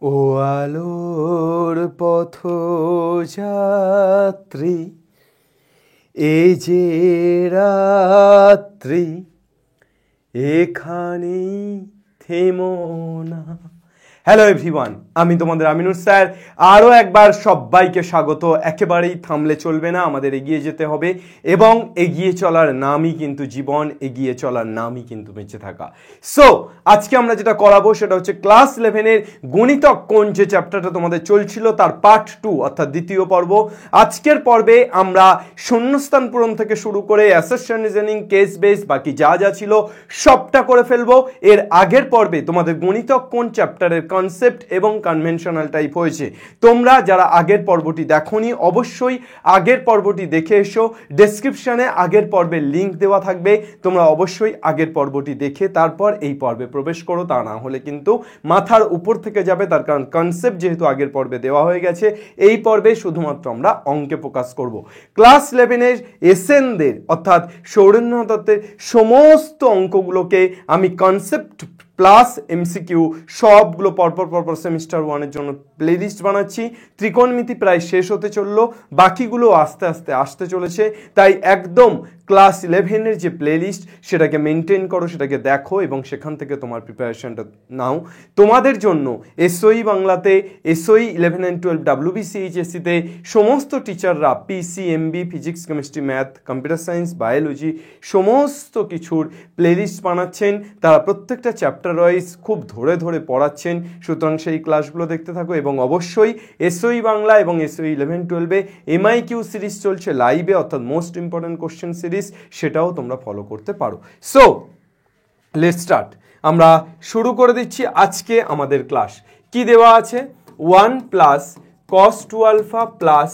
ও আলোর পথযাত্রী, এ যে রাত্রি, এখানেই থেমো না। হ্যালো এভরিওয়ান, আমি তোমাদের আমিনুর স্যার। আরও একবার সবাইকে স্বাগত। একেবারেই থামলে চলবে না, আমাদের এগিয়ে যেতে হবে এবং এগিয়ে চলার নামই কিন্তু জীবন, এগিয়ে চলার নামই কিন্তু বেঁচে থাকা। সো আজকে আমরা যেটা করাবো সেটা হচ্ছে ক্লাস 11-এর গণিতক কোণ যে চ্যাপ্টারটা তোমাদের চলছিল তার পার্ট 2 অর্থাৎ দ্বিতীয় পর্ব। আজকের পর্বে আমরা শূন্যস্থান পূরণ থেকে শুরু করে অ্যাসারশন রিজনিং, কেস বেস, বাকি যা যা ছিল সবটা করে ফেলবো। এর আগের পর্বে তোমাদের গণিতক কোণ চ্যাপ্টারের কনসেপ্ট এবং কনভেনশনাল টাইপ হয়েছে। তোমরা যারা আগের পর্বটি দেখোনি অবশ্যই আগের পর্বটি দেখে এসো। ডেসক্রিপশনে আগের পর্বের লিঙ্ক দেওয়া থাকবে, তোমরা অবশ্যই আগের পর্বটি দেখে তারপর এই পর্বে প্রবেশ করো। তা না হলে কিন্তু মাথার উপর থেকে যাবে, তার কারণ কনসেপ্ট যেহেতু আগের পর্বে দেওয়া হয়ে গেছে। এই পর্বে শুধুমাত্র আমরা অঙ্কে ফোকাস করব। ক্লাস 11-এর এসএনদের অর্থাৎ সৌরেন্দ্র তত্ত্বের সমস্ত অঙ্কগুলোকে আমি কনসেপ্ট প্লাস এমসিকিউ সবগুলো পরপর সেমিস্টার 1-এর জন্য প্লেলিস্ট বানাচ্ছি। ত্রিকোণমিতি প্রায় শেষ হতে চললো, বাকিগুলো আস্তে আস্তে আসতে চলেছে। তাই একদম ক্লাস 11-এর যে প্লেলিস্ট সেটাকে মেনটেন করো, সেটাকে দেখো এবং সেখান থেকে তোমার প্রিপারেশনটা নাও। তোমাদের জন্য এসওই বাংলাতে, এসওই 11 and 12 WBCHSC-তে সমস্ত টিচাররা PCMB, physics, chemistry, math, computer science, biology সমস্ত কিছুর প্লেলিস্ট বানাচ্ছেন। তারা প্রত্যেকটা চ্যাপ্টার ওয়াইজ খুব ধরে ধরে পড়াচ্ছেন। সুতরাং সেই ক্লাসগুলো দেখতে থাকো এবং অবশ্যই এসওই বাংলা এবং এসওই 11-12-এ এমআইকিউ সিরিজ চলছে লাইভে, অর্থাৎ মোস্ট ইম্পর্টেন্ট কোশ্চেন সিরিজ, সেটাও তোমরা ফলো করতে পারো। So let's start. আমরা শুরু করে দিচ্ছি আজকে আমাদের ক্লাস। কি দেওয়া আছে? 1 plus cos 2 alpha plus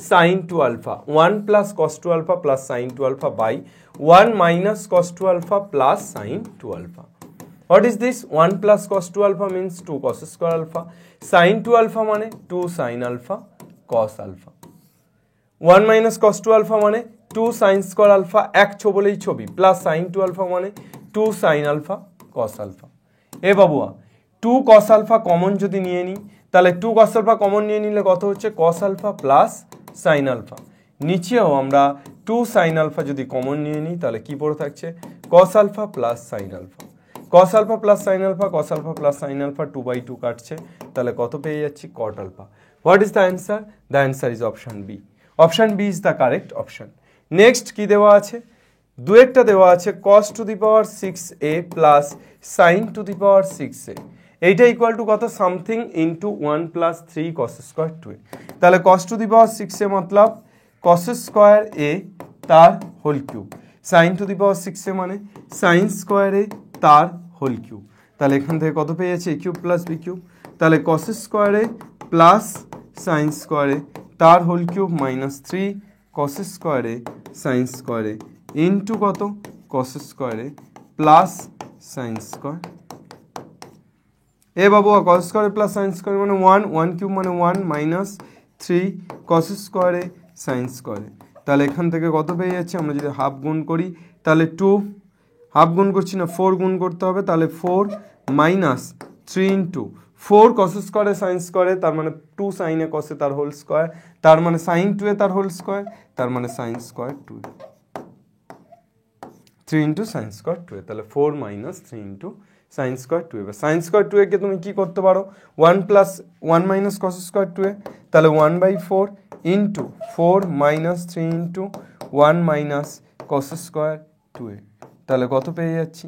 sin 2 alpha, 1 plus cos 2 alpha plus sin 2 alpha by 1 minus cos 2 alpha plus sin 2 alpha. What is this? 1 plus cos 2 alpha means 2 cos square alpha. Sin 2 alpha মানে 2 sin alpha cos alpha. 1 minus cos 2 alpha মানে 2 sin square alpha, এক বলেই ছবি, plus sin 2 alpha মানে 2 sin alpha cos alpha. এ বাবুয়া 2 cos alpha common যদি নিয়ে নিই তাহলে 2 cos alpha কমন নিয়ে নিলে কত হচ্ছে? cos alpha plus sin alpha। নিচেও আমরা 2 sin alpha যদি কমন নিয়ে নিই তাহলে কি পড়ে থাকছে? cos alpha plus sin alpha। cos alpha plus sin alpha, cos alpha plus sin alpha 2/2 কাটছে, তাহলে কত পেয়ে যাচ্ছি? cot alpha. What is the answer? The answer is option B. Option B is the correct option. Next কি দেওয়া আছে? দুয়েরটা দেওয়া আছে cos to the power 6a plus sin to the power 6a, এইটা ইকুয়াল টু কত? Something into 1 plus 3 cos square 2a। তাহলে cos to the power 6a মতলব cos square a তার whole cube, sin to the power 6a মানে sin square a তার whole cube. তাহলে এখান থেকে কত পেয়ে যাচ্ছে? A cube plus B cube. তাহলে cos স্কোয়ারে প্লাস সাইন স্কোয়ারে তার হোল কিউব মাইনাস 3 cos স্কোয়ারে সাইন স্কোয়ারে ইন্টু কত? cos স্কোয়ারে প্লাস সাইন স্কোয়ার। এ বাবু cos স্কোয়ারে প্লাস সাইন স্কোয়ারে মানে 1 কিউব মানে 1 মাইনাস 3 cos স্কোয়ারে সাইন স্কোয়ারে। তাহলে এখান থেকে কত পেয়ে যাচ্ছে? আমরা যদি হাফ গুণ করি তাহলে 2, হাফ গুণ করছি না 4 গুণ করতে হবে, তাহলে 4 মাইনাস 3 ইন্টু 4 cos স্কোয়ারে সাইন স্কোয়ারে, তার মানে 2 সাইন এ cos এ তার হোল স্কোয়ার, তার মানে সাইন 2 এ তার হোল স্কোয়ার, তার মানে sine square 2, 3 into sine square 2, তাহলে 4 মাইনাস 3 ইন্টু সাইন স্কোয়ার 2। এবার সাইন স্কোয়ার 2 কে তুমি কি করতে পারো? 1 প্লাস 1 মাইনাস cos স্কোয়ার 2, তাহলে 1/4 into 4 minus 3 into 1 minus cos square 2, তাহলে কত পেয়ে যাচ্ছি?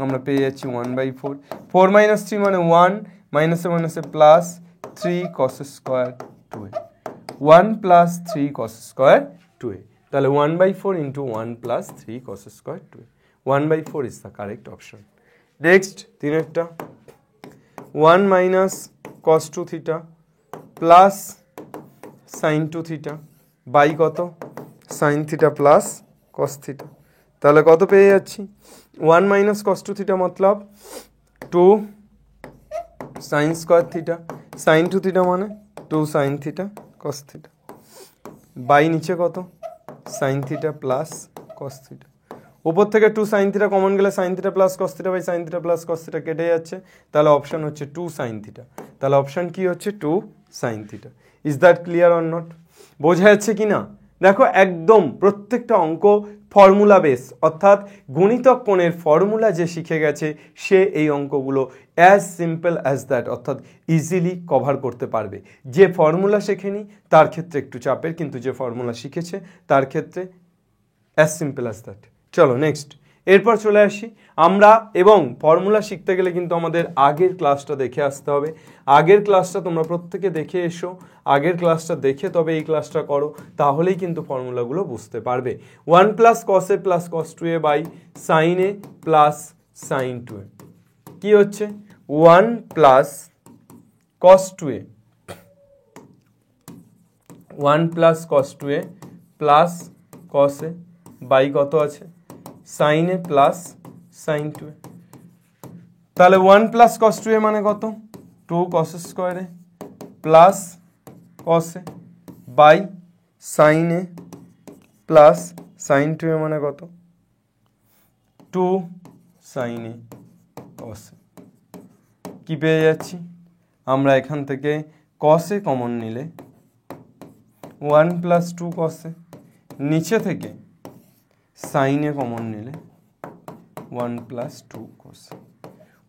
আমরা পেয়ে যাচ্ছি 1/4। 4 মাইনাস 3 মানে 1, মাইনাসে মাইনাসে plus 3 cos square 2, 1 plus 3 cos square 2, তাহলে 1/4 into 1 plus 3 cos square 2, 1/4 is the correct option. Next তিনেরটা 1 minus cos 2 theta plus sin 2 theta by কত? sin theta plus cos theta. তাহলে কত পেয়ে যাচ্ছি? 1 মাইনাস cos 2 থিটা মতলব 2 sin square theta, sin 2 theta মানে 2 sin theta cos theta by নিচে কত? sin theta plus cos theta. উপর থেকে 2 sin থিটা কমন গেলে sin theta plus cos theta by sin theta plus cos theta কেটে যাচ্ছে, তাহলে অপশন হচ্ছে 2 sin থিটা। তাহলে অপশান কি হচ্ছে 2 sin theta. Is that clear or not? বোঝা যাচ্ছে কি না? দেখো একদম প্রত্যেকটা অঙ্ক ফর্মুলা বেস, অর্থাৎ গুণিতক কোণের ফর্মুলা যে শিখে গেছে সে এই অঙ্কগুলো অ্যাজ সিম্পল অ্যাজ দ্যাট, অর্থাৎ ইজিলি কভার করতে পারবে। যে ফর্মুলা শেখেনি তার ক্ষেত্রে একটু চাপের, কিন্তু যে ফর্মুলা শিখেছে তার ক্ষেত্রে অ্যাজ সিম্পল অ্যাজ দ্যাট। চলো নেক্সট, এরপর চলে আসি আমরা। এবং ফর্মুলা শিখতে গেলে কিন্তু আমাদের আগের ক্লাসটা দেখে আসতে হবে। আগের ক্লাসটা তোমরা প্রত্যেকে দেখে এসো, আগের ক্লাসটা দেখে তবে এই ক্লাসটা করো, তাহলেই কিন্তু ফর্মুলাগুলো বুঝতে পারবে। 1 plus cos A plus cos 2a by sine A plus sine 2a কি হচ্ছে 1 plus cos 2a, 1 plus cos 2a plus cos A by কত আছে sign A plus sine 2a। তাহলে 1 প্লাস কস 2a মানে কত 2 cos square A plus cos A by sine A plus sine 2a মানে কত 2 sine A cos এ। কি পেয়ে যাচ্ছি আমরা এখান থেকে কস এ কমন নিলে 1 প্লাস 2 কস এ, নিচে থেকে সাইন এ কমন নিলে 1 প্লাস 2 কস এ।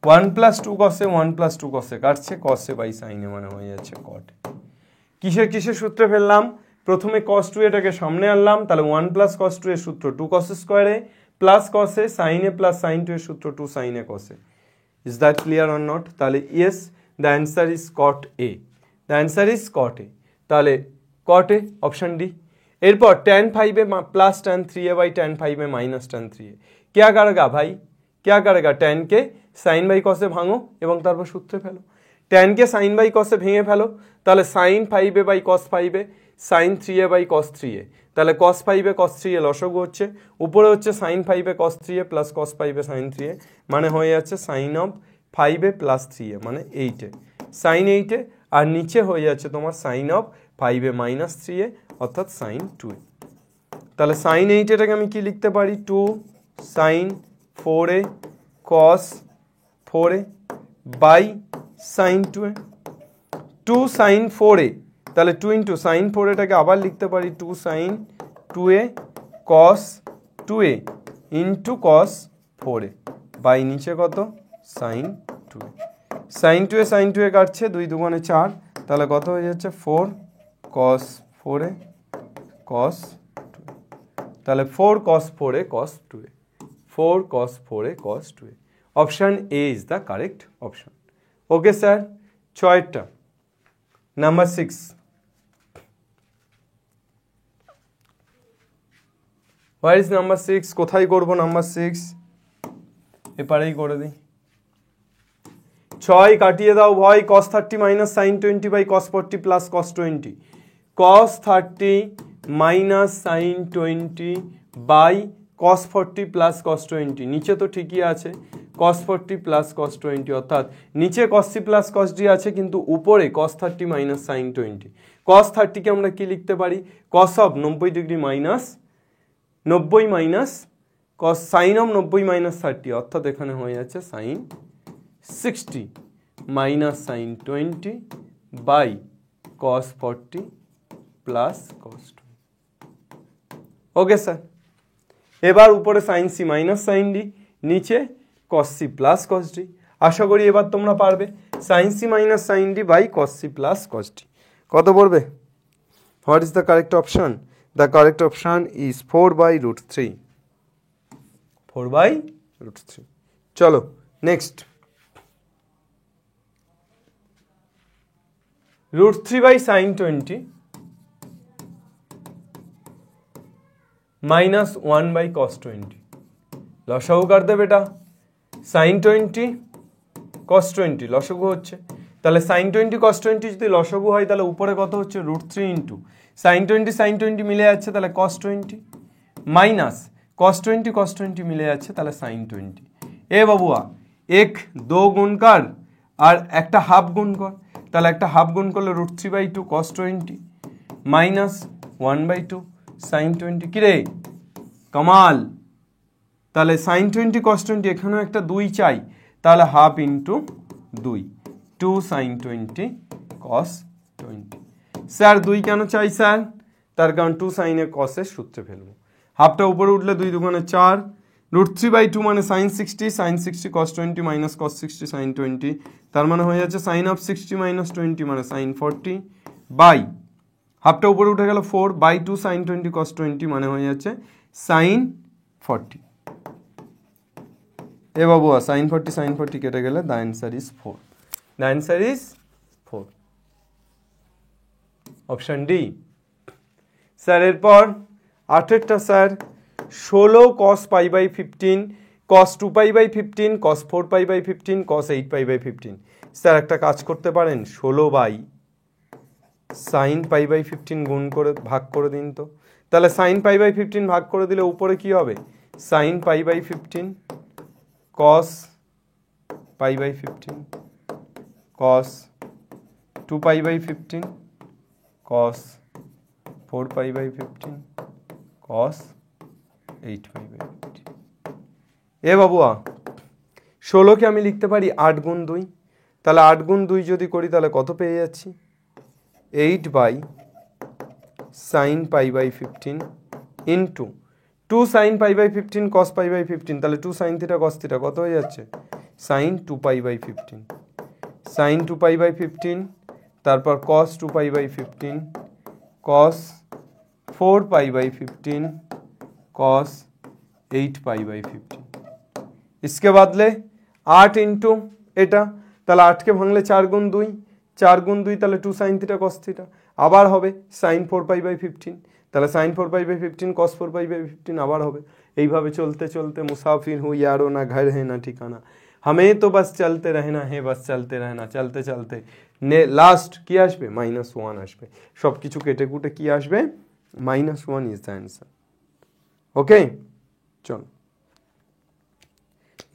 1 প্লাস 2 কস এ 1 প্লাস 2 কস এ কাটছে, কস এ বাই সাইন এ মানে হয়ে যাচ্ছে কট এ। কিসের কিসের সূত্রে ফেললাম? প্রথমে কস 2 এটাকে সামনে আনলাম, তাহলে 1 প্লাস কস 2 এর সূত্র 2 cos square A plus cos A sine A plus sine 2 এর সূত্র 2 sine A cos A. Is that clear or not? তাহলে yes, the answer is cot A, the answer is cot A. তাহলে cot A option D. एरपर tan 5 plus tan 3 by tan 5 minus tan 3 क्या करेगा भाई, क्या करेगा tan के sine by cos ए भांगो एवं तारपर सूत्रे फेलो, tan के साइन बाई कस ए भेंगे फेलो, ताहले sin 5 by cos 5 sin 3 by cos 3 ताहले cos 5 cos 3 लसगु होच्छे ऊपरे होच्छे sin 5 cos 3 plus cos 5 sin 3 माने होये जाच्छे sin of 5 प्लस 3 माने 8 sin 8 और नीचे होये जाच्छे तोमार sin of 5 माइनस 3 अर्थात sin 2 ताहले sin 8 एटाके आमि कि लिखते पारी 2 sin 4a cos 4a by sin 2a 2 sin 4a ताहले 2 इंटू sin 4a टाके आबार लिखते पारी 2 sin 2a cos 2a into cos 4a by नीचे कत sin 2a sin 2a काटছে 2 दुगुणे 4 ताहले कत হয়ে যাচ্ছে 4 cos 4a cos 2a ताहले 4 cos 4a cos 2a 4 cos 4a cos 2a option A is the correct option. Okay sir, छयटा number 6 what is number 6 কোথায় করব नंबर 6 এপারেই করে দেই 6 কাটিয়ে দাও ভাই cos 30 minus sin 20 by cos 40 plus cos 20 cos 30 minus sin 20 by cos 40 plus cos 20 नीचे तो ठीक ही আছে cos 40 plus cos 20 अर्थात नीचे cos c plus cos d আছে কিন্তু উপরে cos 30 minus sin 20 cos 30 কে আমরা কি লিখতে পারি cos of 90 degree minus 90 minus cos sin of 90 minus 30 অর্থাৎ এখানে হয়ে যাচ্ছে sin 60 minus sin 20 by cos 40 plus cos 20 okay sir. এবার উপরে sin c minus sin d নিচে cos c plus cos d আশা করি এবার তোমরা পারবে sin c minus sin d by cos c plus cos d কত পড়বে what is the correct option the correct option is 4 by root 3 4 by root 3 चलो next root 3 by sin 20 minus 1 by cos 20 লসাগু কার দে বেটা sin 20 cos 20 লসাগু হচ্ছে তাহলে sin 20 cos 20 যদি লসাগু হয় তাহলে উপরে কত হচ্ছে root 3 into sin 20 মিলে যাচ্ছে তাহলে cos 20 মাইনাস cos 20 মিলে যাচ্ছে তাহলে sin 20 এ বাবুয়া এক দো গুণ কর আর একটা হাফ গুণ কর তাহলে একটা হাফ গুণ করলে √3/2 cos 20 মাইনাস 1/2 sin 20 কি রে কামাল তাহলে sin 20 cos 20 এখানেও একটা 2 চাই তাহলে half into 2 2 sin 20 cos 20। Sir 2 কেন চাই স্যার? তার কারণ 2 sin এ cos এর সূত্রে ফেলবো। হাফটা উপরে উঠলে 2 দুগুণে 4, √3/2 মানে sin 60 cos 20 minus cos 60 sin 20, তার মানে হয়ে যাচ্ছে sin of 60 minus 20 মানে sin 40 বাই হাফটা উপরে উঠে গেল 4/2 sin 20 cos 20 মানে হয়ে যাচ্ছে sin 40। এ বাবু sin 40 কেটে গেলে the answer is 4। The answer is 4, option D. Sir এরপর 8এরটা sir 16 cos π/15 cos 2π/15 cos 4π/15 cos 8π/15। Sir একটা কাজ করতে পারেন, 16 বাই sin π/15 গুণ করে ভাগ করে দিন তো। তাহলে sin π/15 ভাগ করে দিলে উপরে কি হবে? sin π/15 cos π/15 cos 2π/15 cos 4π/15 cos 8π/15। এ বাবুয়া 16কে আমি লিখতে পারি 8 গুণ 2, তাহলে 8 গুণ 2 যদি করি তাহলে কত পেয়ে যাচ্ছি? 8/sin π/15 ইন্টু 2 sin π/15 cos π/15, তাহলে 2 sin থিটা cos থিটা কত হয়ে যাচ্ছে? sin 2π/15 sin 2π/15, তারপর cos 2π/15 cos 4π/15 cos 8π/15। इसके बदले 8 इंटू এটা, তাহলে 8কে ভাঙলে 4 গুণ 2, 4 গুণ 2 তাহলে 2 sin থিটা cos থিটা, আবার হবে sin 4π/15, তাহলে sin 4π/15 cos 4π/15 আবার হবে। এইভাবে চলতে চলতে মুসাফির হুঁ यारो ना घर है ना ठिकाना, हमें तो बस चलते रहना है, बस चलते रहना, চলতে চলতে লাস্ট কি আসবে? -1 আসবে। সব কিছু কেটে কুটে কি আসবে? -1 ইজ দ্য অ্যান্সার। ওকে, চল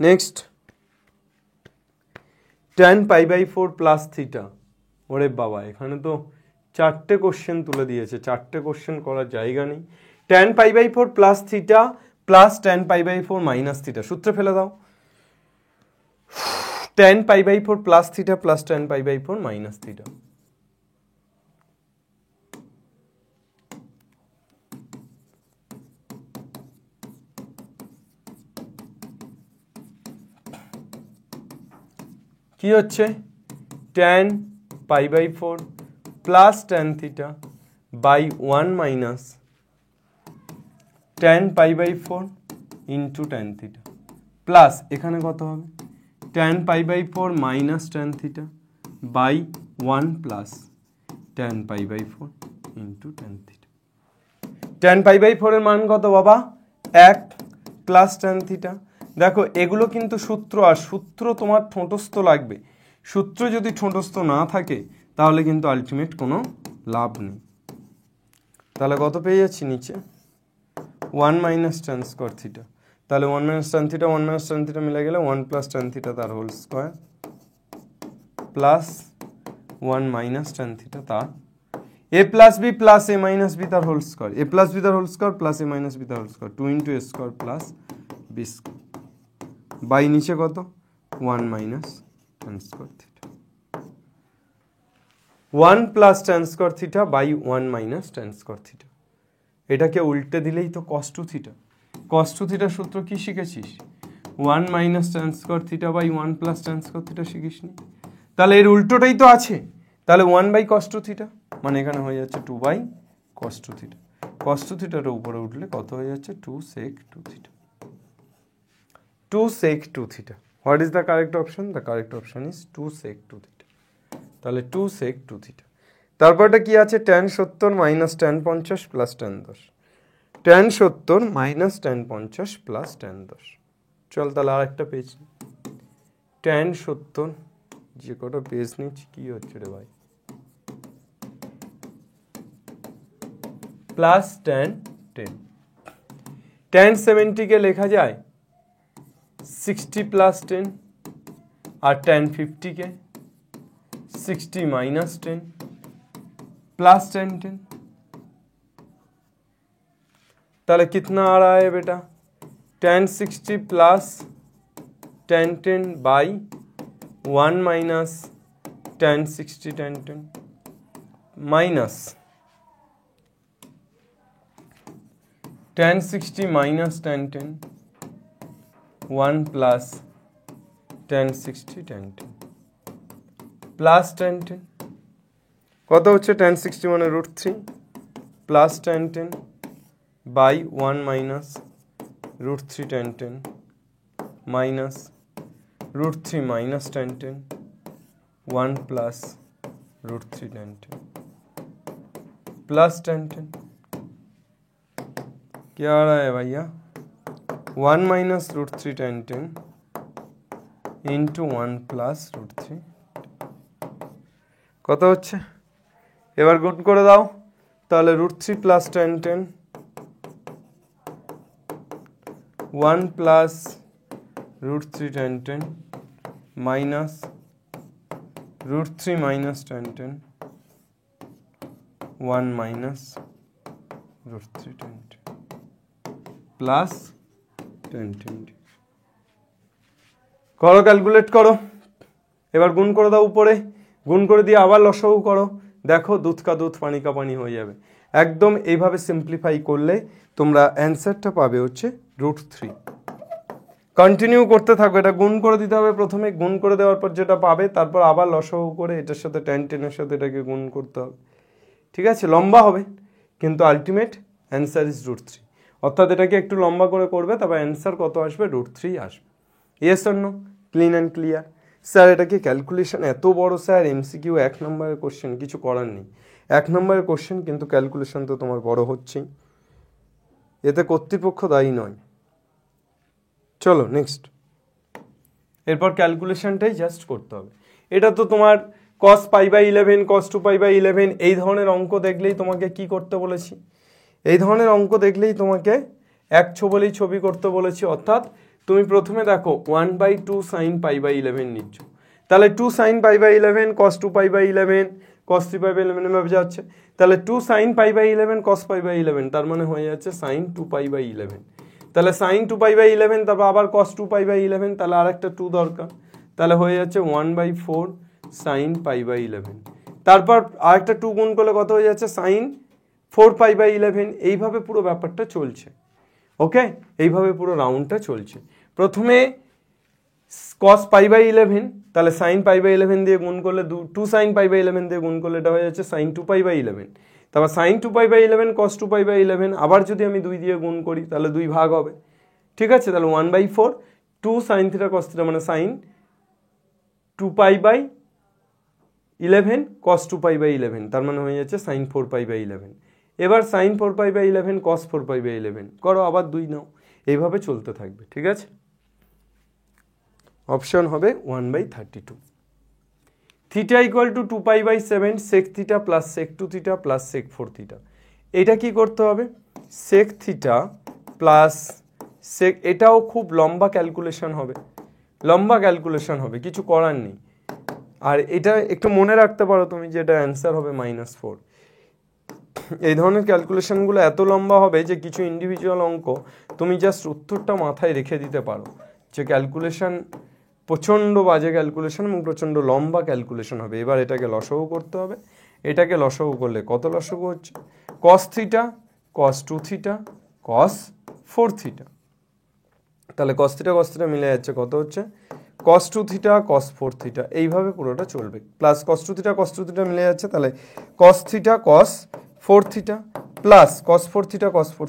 নেক্সট। tan π/4 plus theta. ওরে বাবা, এখানে তো 4টে কোশ্চেন তুলে দিয়েছে, 4টে কোশ্চেন করার জায়গা নেই। tan π/4 plus theta plus tan π/4 minus theta, সূত্রে ফেলে দাও। tan π/4 plus theta plus tan π/4 minus theta. কি হচ্ছে? tan π/4 plus tan theta by 1 minus tan π/4 into tan theta plus এখানে কত হবে? tan π/4 minus tan theta by 1 plus tan π/4 into tan theta. tan π/4 এর মান কত বাবা? 1 প্লাস tan থিটা। দেখো এগুলো কিন্তু সূত্র, আর সূত্র তোমার ঠোঁটস্থ লাগবে। সূত্র যদি ঠোঁটস্থ না থাকে তাহলে কিন্তু আলটিমেট কোনো লাভ নেই। তাহলে কত পেয়ে যাচ্ছি নিচে? 1 মাইনাস tan স্কয়ার থিটা, তাহলে 1 minus tan theta 1 minus tan theta মিলে গেলে 1 প্লাস tan থিটা তার whole square plus 1 minus tan theta তার a plus b plus a minus b তার whole square, a plus b তার whole square plus a minus b তার whole square, 2 into a square plus b square by নিচে কত? 1 minus tan square theta, 1 plus tan square theta by 1 minus tan square theta. এটাকে উল্টে দিলেই তো cos 2 theta. cos 2 থিটার সূত্র কি শিখেছিস? 1 minus tan square theta by 1 plus tan square theta শিখিসনি? তাহলে এর উল্টোটাই তো আছে, তাহলে 1 বাই cos 2 থিটা মানে এখানে হয়ে যাচ্ছে 2 বাই cos 2 থিটা। cos 2 থিটার উপরে উঠলে কত হয়ে যাচ্ছে? 2 sec 2 theta, 2 sec 2 theta. What is the correct option? The correct option is 2 sec 2 theta. তাহলে 2 sec 2 থিটা। তারপরটা কি আছে? tan 70 minus tan 50 plus tan 10, tan 70 minus tan 50 plus tan 10। চল তাহলে আর একটা পেজ, tan 70 যে কটা পেজ নিচ্ছি কি হচ্ছে রে ভাই, প্লাস tan 10। tan 70 কে লেখা যায় 60 প্লাস 10, আর tan 50 কে 60 माइनस 10 प्लस 10। ताले कितना आ रहा है बेटा? tan 60 plus tan 10 by 1 minus tan 60 tan 10 minus tan 60 minus tan 10 1 plus tan 60 tan 10 plus tan 10 কত হচ্ছে tan 60 মানে √3 plus tan 10 by 1 minus √3 tan 10 minus √3 minus tan 10 1 plus √3 tan 10 plus tan 10 क्या आ रहा है भैया 1 minus √3 tan 10 into 1 plus √3 কত হচ্ছে এবার গুণ করে দাও তাহলে √3 plus tan 10 1 plus √3 tan 10 minus √3 minus tan 10 1 minus √3 tan 10 plus tan 10 করো ক্যালকুলেট করো এবার গুণ করে দাও উপরে গুণ করে দিয়ে আবার লসাগু করো দেখো দুধ কা দুধ পানি কা পানি হয়ে যাবে একদম এইভাবে সিম্পলিফাই করলে তোমরা অ্যানসারটা পাবে হচ্ছে √3 কন্টিনিউ করতে থাকবে এটা গুণ করে দিতে হবে প্রথমে গুণ করে দেওয়ার পর যেটা পাবে তারপর আবার লসাগু করে এটার সাথে tan 10 এর সাথে এটাকে গুণ করতে হবে ঠিক আছে লম্বা হবে কিন্তু আলটিমেট অ্যানসার ইজ √3 অর্থাৎ এটাকে একটু লম্বা করে করবে তবে অ্যানসার কত আসবে √3 আসবে yes or no clean and clear sir এটা কি ক্যালকুলেশন এত বড় স্যার এমসিকিউ 1 নম্বরের কোশ্চেন কিছু করার নেই 1 নম্বরের কোশ্চেন কিন্তু ক্যালকুলেশন তো তোমার বড় হচ্ছেই এতে কর্তৃপক্ষ দায়ী নয় চলো নেক্সট এরপর ক্যালকুলেশনটাই জাস্ট করতে হবে এটা তো তোমার cos π/11 cos 2π/11 এই ধরনের অঙ্ক দেখলেই তোমাকে কি করতে বলেছি এই ধরনের অঙ্ক দেখলেই তোমাকে এক ছবলেই ছবি করতে বলেছি অর্থাৎ তুমি প্রথমে দেখো 1/2 sin π/11 নিচ্ছ তাহলে 2 sin π/11 cos 2π/11 cos 3π/11 এভাবে যাচ্ছে তাহলে 2 sin π/11 cos π/11 তার মানে হয়ে যাচ্ছে sin 2π/11 তাহলে sin 2π/11 তারপর আবার cos 2π/11 তাহলে আরেকটা 2 দরকার তাহলে হয়ে যাচ্ছে 1/4 sin π/11 তারপর আরেকটা 2 গুণ করলে কত হয়ে যাচ্ছে sin 4π/11 এইভাবে পুরো ব্যাপারটা চলছে ওকে এইভাবে পুরো রাউন্ডটা চলছে প্রথমে cos π/11 তাহলে sin π/11 দিয়ে গুণ করলে 2 sin π/11 দিয়ে গুণ করলে এটা হয়ে যাচ্ছে sin 2π/11 তারপর sin 2π/11 cos 2π/11 আবার যদি আমি 2 দিয়ে গুণ করি তাহলে 2 ভাগ হবে ঠিক আছে তাহলে 1/4 2 sin θ cos θ মানে sin 2π/11 cos 2π/11 তার মানে হয়ে যাচ্ছে sin 4π/11 এবার sin 4π/11 cos 4π/11 করো আবার 2 নাও এইভাবে চলতে থাকবে ঠিক আছে অপশন হবে 1/32 theta equal to 2π/7 sec theta plus sec 2 theta plus sec 4 theta এটা কি করতে হবে sec থিটা প্লাস sec এটাও খুব লম্বা ক্যালকুলেশন হবে কিছু করার নেই আর এটা একটু মনে রাখতে পারো তুমি যে এটা অ্যান্সার হবে -4 এই ধরনের ক্যালকুলেশনগুলো এত লম্বা হবে যে কিছু ইন্ডিভিজুয়াল অঙ্ক তুমি জাস্ট উত্তরটা মাথায় রেখে দিতে পারো যে ক্যালকুলেশন প্রচণ্ড বাজে ক্যালকুলেশন এবং প্রচণ্ড লম্বা ক্যালকুলেশন হবে এবার এটাকে লসাগু করতে হবে এটাকে লসাগু করলে কত লসাগু হচ্ছে cos theta cos 2 theta cos 4 theta তাহলে cos থিটা মিলে যাচ্ছে কত হচ্ছে cos 2 থিটা cos 4 থিটা এইভাবে পুরোটা চলবে প্লাস cos 2 থিটা মিলে যাচ্ছে তাহলে cos theta cos 4 theta plus cos 4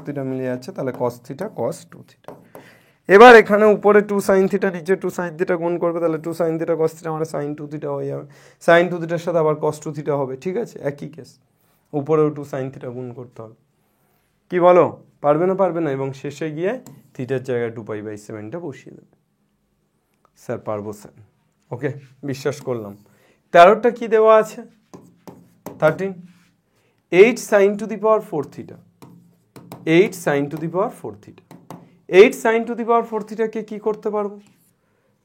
theta মিলে যাচ্ছে তাহলে cos থিটা cos 2 থিটা এবার এখানে উপরে 2 sin থিটা নিচে 2 sin থিটা গুণ করবে তাহলে 2 sin থিটা cos থিটা মানে sin 2 থিটা হয়ে যাবে sin 2 থিটার সাথে আবার cos 2 থিটা হবে ঠিক আছে একই কেস উপরেও 2 sin থিটা গুণ করতে হবে কি বলো পারবে না এবং শেষে গিয়ে থিটার জায়গায় 2π/7টা বসিয়ে দেবে স্যার পারবো স্যার ওকে বিশ্বাস করলাম 13টা কি দেওয়া আছে 13 8 sin to the power 4 theta 8 sin to the power 4 theta 8 sin to the power 4 theta কে কি করতে পারবো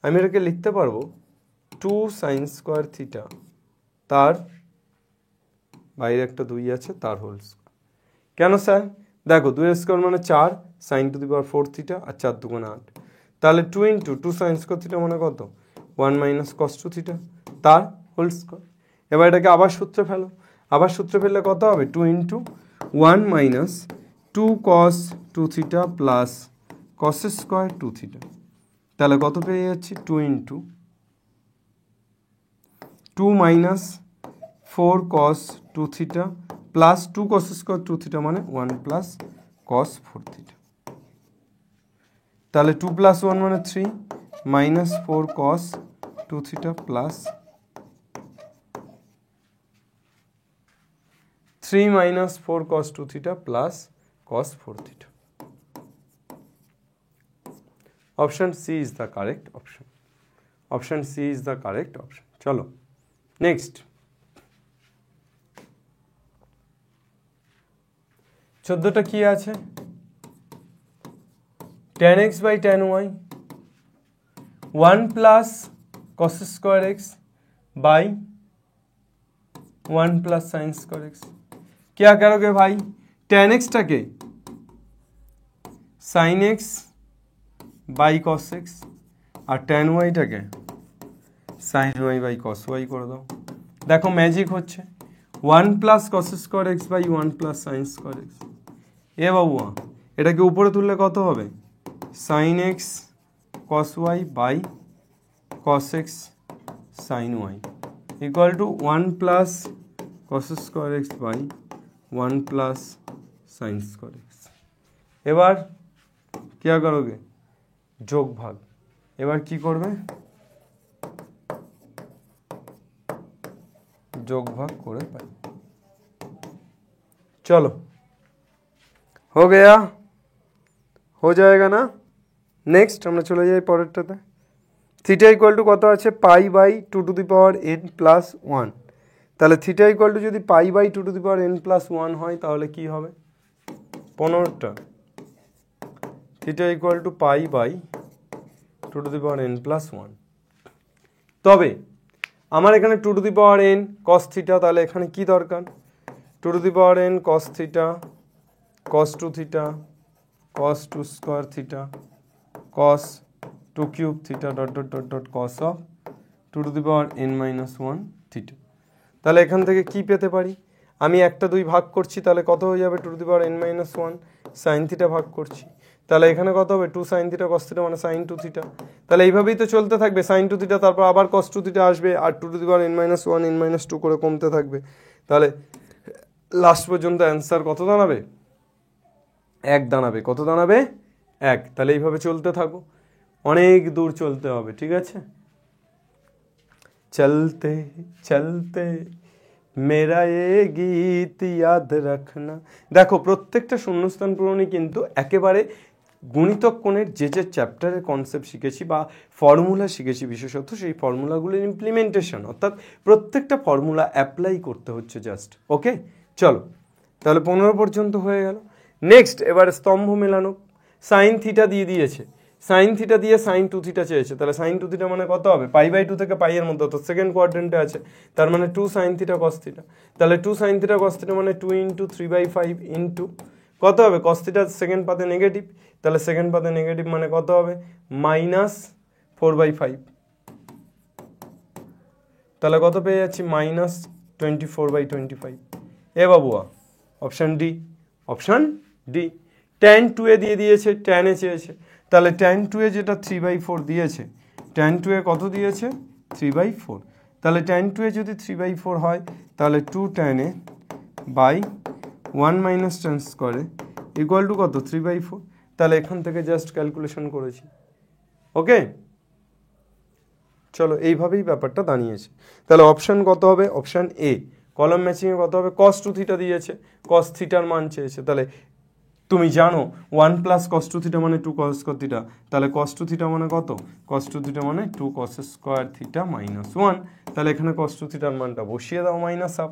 আমি এটাকে লিখতে পারবো 2 sin square theta তার বাইরে একটা 2 আছে তার হোল স্কয়ার কেন স্যার দেখো 2 এর স্কয়ার মানে 4 sin to the power 4 theta আর 4 দুগুণ 8 তাহলে 2 into 2 sin square theta মানে কত 1 minus cos 2 theta তার হোল স্কয়ার এবার এটাকে আবার সূত্রে ফেলো, আবার সূত্রে ফেললে কত হবে 2 into 1 minus 2 cos 2 theta plus cos square 2 theta, তাহলে কত পেয়ে যাচ্ছি 2 into 2 minus 4 cos 2 theta plus 2 cos square 2 theta মানে 1 প্লাস cos 4 থিটা, তাহলে 2 প্লাস 1 মানে 3 minus 4 cos 2 theta plus 3 minus 4 cos 2 theta plus cos 4 theta. Option C is the correct option. Option C is the correct option. চলো next. 14টা কি আছে? tan x by tan y 1 plus cos square x by 1 plus sin square x. क्या करोगे भाई, tan x टाके sin x by cos x और tan y टाके sin y by cos y করে দাও। দেখো ম্যাজিক হচ্ছে 1 plus cos square x by 1 plus sin square x। এ বাবুয়া এটাকে উপরে তুললে কত হবে sin x cos y by cos x sin y equal to 1 plus cos square x by 1 plus sin square x। এবার কি करोगे যোগ ভাগ, এবার কি করবে যোগ ভাগ করে পাই। चलो हो गया, हो जाएगा ना। नेक्स्ट আমরা চলে যাই পরেরটাতে। থিটা ইকুয়াল টু কত আছে pi by 2 to the power n plus 1, তাহলে থিটা ইকুয়াল টু যদি pi by 2 to the power n plus 1 হয় তাহলে কি হবে 15টা, theta equal to pi by 2 to the power n plus 1। তবে আমার এখানে 2 to the power n cos theta, তাহলে এখানে কি দরকার 2 to the power n cos theta cos 2 theta cos 2 square theta cos 2 cube theta dot dot dot dot cos of 2 to the power n minus 1 theta. তাহলে এখান থেকে কি পেতে পারি, আমি একটা 2 ভাগ করছি তাহলে কত হয়ে যাবে 2 to the power n minus 1 sin theta ভাগ করছি, তাহলে এখানে কত হবে 2 sin থিটা cos থিটা মানে sin 2 থিটা। তাহলে এইভাবেই তো চলতে থাকবে sin 2 থিটা, তারপর আবার cos 2 থিটা আসবে আর 2 to the power n minus 1 n minus 2 করে কমতে থাকবে। তাহলে লাস্ট পর্যন্ত অ্যান্সার কত দাঁড়াবে 1 দাঁড়াবে। কত দাঁড়াবে 1। তাহলে এইভাবে চলতে থাকো, অনেক দূর চলতে হবে, ঠিক আছে। চলতে চলতে মেরা এ গীত ইয়াদ রাখনা। দেখো প্রত্যেকটা শূন্যস্থান পূরণই কিন্তু একেবারে গুণিতক কোণের যে যে চ্যাপ্টারের কনসেপ্ট শিখেছি বা ফর্মুলা শিখেছি, বিশেষত সেই ফর্মুলাগুলোর ইমপ্লিমেন্টেশন, অর্থাৎ প্রত্যেকটা ফর্মুলা অ্যাপ্লাই করতে হচ্ছে জাস্ট। ওকে চলো, তাহলে 15 পর্যন্ত হয়ে গেল। নেক্সট এবারে স্তম্ভ মেলানো। সাইন থিটা দিয়ে দিয়েছে, সাইন থিটা দিয়ে সাইন 2 থিটা চেয়েছে, তাহলে সাইন 2 থিটা মানে কত হবে পাই বাই 2 থেকে পাই এর মধ্যে, তো সেকেন্ড কোয়াড্রেন্টে আছে, তার মানে 2 সাইন থিটা কস থিটা। তাহলে 2 সাইন থিটা কস থিটা মানে 2 ইন্টু 3/5 ইন্টু কত হবে কস থিটা সেকেন্ড পাতে নেগেটিভ, তাহলে সেকেন্ড পাতে নেগেটিভ মানে কত হবে মাইনাস 4/5, তাহলে কত পেয়ে যাচ্ছি মাইনাস 24/25। এ বাবুয়া option D, option D. tan 2 A দিয়ে দিয়েছে, tan এ চেয়েছে, তাহলে tan 2 এ যেটা 3/4 দিয়েছে, tan 2 এ কত দিয়েছে 3/4, তাহলে tan 2 এ যদি 3/4 হয় তাহলে 2 tan A by 1 minus tan স্কয়ারে ইকুয়াল টু কত 3/4। তাহলে এখান থেকে জাস্ট ক্যালকুলেশন করেছি। ওকে চলো, এইভাবেই ব্যাপারটা দাঁড়িয়েছে। তাহলে অপশান কত হবে অপশান এ, কলাম ম্যাচিংয়ে কত হবে cos 2 থিটা দিয়েছে, cos থিটার মান চেয়েছে, তাহলে তুমি জানো 1 প্লাস cos 2 থিটা মানে 2 cos থিটা, তাহলে cos 2 থিটা মানে কত cos 2 থিটা মানে 2 cos স্কয়ার থিটা মাইনাস 1, তাহলে এখানে cos 2 থিটার মানটা বসিয়ে দাও মাইনাস হাফ,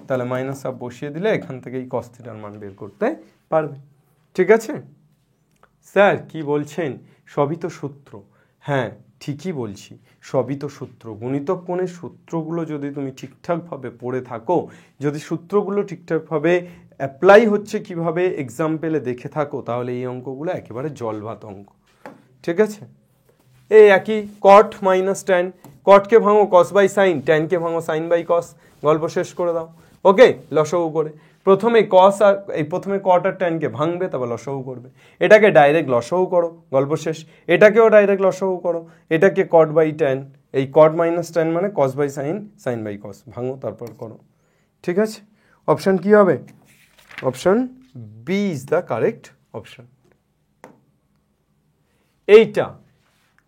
তাহলে মাইনাস হাফ বসিয়ে দিলে এখান থেকেই cos থিটার মান বের করতে পারবে। ঠিক আছে স্যার কি বলছেন, সবই তো সূত্র। হ্যাঁ ঠিকই বলছি, সবই তো সূত্র। গুণিতক কোণের সূত্রগুলো যদি তুমি ঠিকঠাকভাবে পড়ে থাকো, যদি সূত্রগুলো ঠিকঠাকভাবে অ্যাপ্লাই হচ্ছে কিভাবে এক্সাম্পলে দেখে থাকো, তাহলে এই অঙ্কগুলো একেবারে জল ভাত অঙ্ক। ঠিক আছে, এই একই কট মাইনাস ট্যান, কটকে ভাঙো কস বাই সাইন, ট্যানকে ভাঙো সাইন বাই কস, গল্প শেষ করে দাও। ওকে, লসাগু করে প্রথমে কস আর প্রথমে কট আর ট্যানকে ভাঙবে, তারপর লসাগু করবে। এটাকে ডাইরেক্ট লসাগু করো, গল্প শেষ। এটাকেও ডাইরেক্ট লসাগু করো, এটাকে কট বাই ট্যান, এই কট মাইনাস ট্যান মানে cos by sine, sine by cos, ভাঙো তারপর করো। ঠিক আছে, অপশান কি হবে? Option B is the correct option. এইটা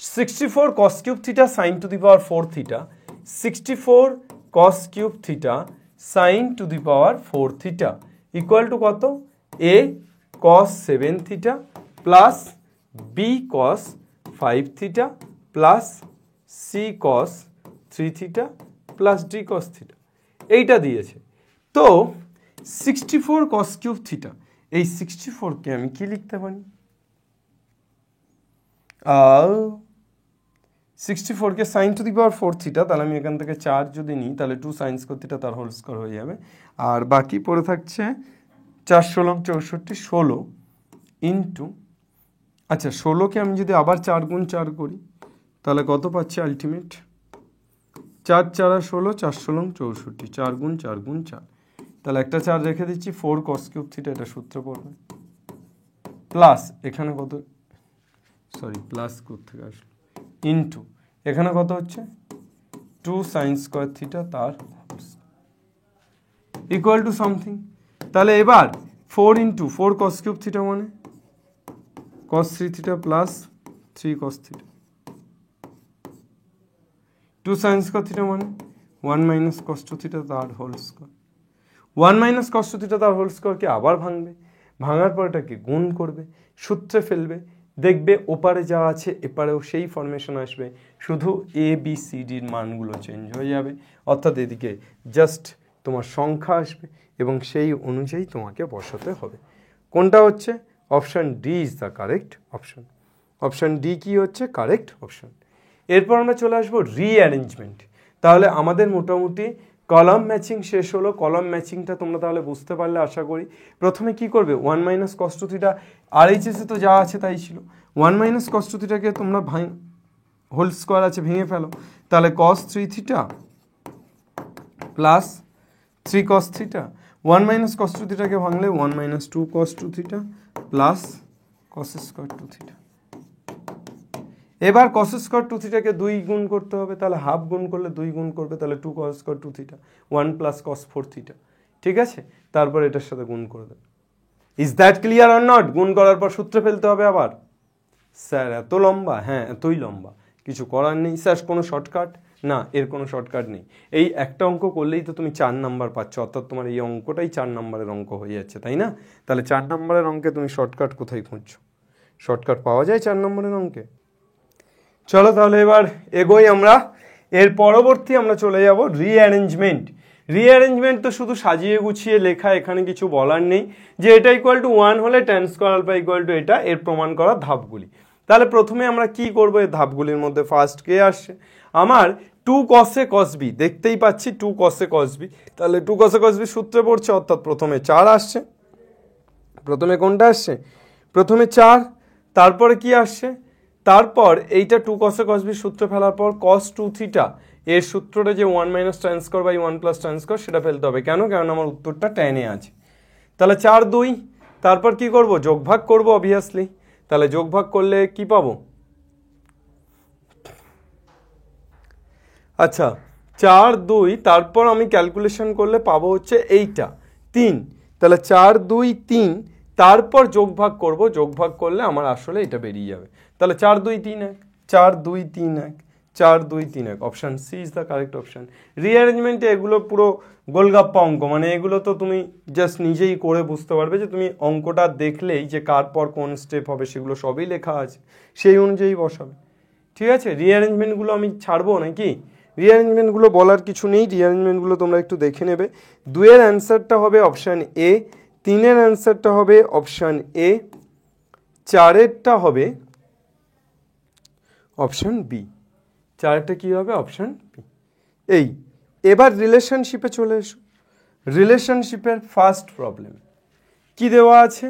64 cos cube theta sin to the power 4 theta, 64 cos cube theta sin to the power 4 theta equal to কত? a cos 7 theta plus b cos 5 theta plus c cos 3 theta plus d cos theta, এইটা দিয়েছে। তো 64 cos cube theta, এই 64 কে আমি কি লিখতে পারি? 64 কে sine to the power 4 theta, তাহলে আমি এখান থেকে 4 যদি নিই তাহলে 2 সাইন স্কোয়ার থিটা তার হোল স্কোয়ার হয়ে যাবে। আর বাকি পড়ে থাকছে 4 16 64 16 ইন্টু, আচ্ছা 16কে আমি যদি আবার 4 গুণ 4 করি তাহলে কত পাচ্ছি আলটিমেট? 4 4 16, 4 16 64, 4 গুণ 4 গুণ 4, তাহলে একটা 4 রেখে দিচ্ছি, 4 cos কিউব থিটা, এটা সূত্র পড়বে, প্লাস এখানে কত, সরি প্লাস কোত্থেকে আসলো, ইন্টু এখানে কত হচ্ছে 2 সাইন স্কোয়ার থিটা তার ইকুয়াল টু সামথিং। তাহলে এবার 4 ইন্টু 4 cos কিউব থিটা মানে cos 3 theta plus 3 cos theta, 2 sine square theta মানে 1 মাইনাস cos 2 থিটা তার whole square. 1 minus cos 2 theta তার হোল স্কোয়ারকে আবার ভাঙবে, ভাঙার পর এটাকে গুণ করবে, সূত্রে ফেলবে, দেখবে ওপারে যা আছে এপারেও সেই ফরমেশন আসবে, শুধু এ বি সি ডির মানগুলো চেঞ্জ হয়ে যাবে, অর্থাৎ এদিকে জাস্ট তোমার সংখ্যা আসবে এবং সেই অনুযায়ী তোমাকে বসাতে হবে। কোনটা হচ্ছে? Option D is the correct option. Option D কি হচ্ছে? Correct option. এরপর আমরা চলে আসবো রিঅ্যারেঞ্জমেন্ট। তাহলে আমাদের মোটামুটি কলাম ম্যাচিং শেষ হলো। কলাম ম্যাচিংটা তোমরা তাহলে বুঝতে পারলে আশা করি। প্রথমে কি করবে? 1 মাইনাস cos 2 থিটা, RHS তো যা আছে তাই ছিল, 1 মাইনাস cos 2 থিটাকে তোমরা হোল স্কোয়ার আছে ভেঙে ফেলো, তাহলে cos 3 theta plus 3 cos theta, 1 minus cos 2 থিটাকে ভাঙলে 1 minus 2 cos 2 theta plus cos square 2 theta. এবার cos স্কোয়ার 2 থিটাকে 2 গুণ করতে হবে, তাহলে হাফ গুণ করলে 2 গুণ করবে, তাহলে 2 cos square 2 theta 1 plus cos 4 theta. ঠিক আছে, তারপর এটার সাথে গুণ করে দেবে। Is that clear or not? গুণ করার পর সূত্রে ফেলতে হবে আবার। স্যার এত লম্বা? হ্যাঁ এতই লম্বা, কিছু করার নেই। স্যার কোনো শর্টকাট? না, এর কোনো শর্টকাট নেই। এই একটা অঙ্ক করলেই তো তুমি 4 নাম্বার পাচ্ছ, অর্থাৎ তোমার এই অঙ্কটাই 4 নাম্বারের অঙ্ক হয়ে যাচ্ছে, তাই না? তাহলে 4 নাম্বারের অঙ্কে তুমি শর্টকাট কোথায় খুঁজছো? শর্টকাট পাওয়া যায় 4 নম্বরের অঙ্কে? চলো তাহলে এবার এগোই আমরা। এর পরবর্তী আমরা চলে যাব রিঅ্যারেঞ্জমেন্ট। রিঅ্যারেঞ্জমেন্ট তো শুধু সাজিয়ে গুছিয়ে লেখা, এখানে কিছু বলার নেই, যে এটা ইকুয়াল টু 1 হলে tan square alpha equal to এটা, এর প্রমাণ করার ধাপগুলি। তাহলে প্রথমে আমরা কি করব? এই ধাপগুলির মধ্যে ফার্স্ট কে আসছে? আমার 2 cos a cos b, দেখতেই পাচ্ছি 2 cos a cos b, তাহলে 2 cos a cos b সূত্রে পড়ছে, অর্থাৎ প্রথমে 4 আসছে। প্রথমে কোনটা আসছে? প্রথমে 4, তারপরে কি আসছে? তারপর এইটা 2 cos a cos b সূত্র ফেলার পর cos 2 থিটা, এর সূত্রটা যে 1 minus tan square by 1 plus tan square, সেটা ফেলতে হবে। কেন? কারণ আমার উত্তরটা ট্যানে আছে। তাহলে 4 2, তারপর কি করব? যোগভাগ করব অবভিয়াসলি। তাহলে যোগভাগ করলে কি পাবো? আচ্ছা 4 2, তারপর আমি ক্যালকুলেশন করলে পাবো হচ্ছে এইটা 3, তাহলে 4 2 3, তারপর যোগভাগ করব, যোগভাগ করলে আমার আসলে এটা বেরিয়ে যাবে। তাহলে 4 2 3 1, 4 2 3 1, 4 2 3 1, option C is the correct option. রিঅ্যারেঞ্জমেন্টে এগুলো পুরো গোলগাপ্পা অঙ্ক, মানে এগুলো তো তুমি জাস্ট নিজেই করে বুঝতে পারবে, যে তুমি অঙ্কটা দেখলেই যে কার পর কোন স্টেপ হবে সেগুলো সবই লেখা আছে, সেই অনুযায়ী বসাবে। ঠিক আছে, রিঅ্যারেঞ্জমেন্টগুলো আমি ছাড়বো নাকি? রিঅ্যারেঞ্জমেন্টগুলো বলার কিছু নেই, রিঅ্যারেঞ্জমেন্টগুলো তোমরা একটু দেখে নেবে। 2 এর অ্যান্সারটা হবে অপশান এ, 3 এর অ্যান্সারটা হবে অপশান এ, 4 এরটা হবে অপশান বি। 4টা কি হবে? Option B. এই এবার রিলেশনশিপে চলে এসো। রিলেশনশিপের ফার্স্ট প্রবলেম কি দেওয়া আছে?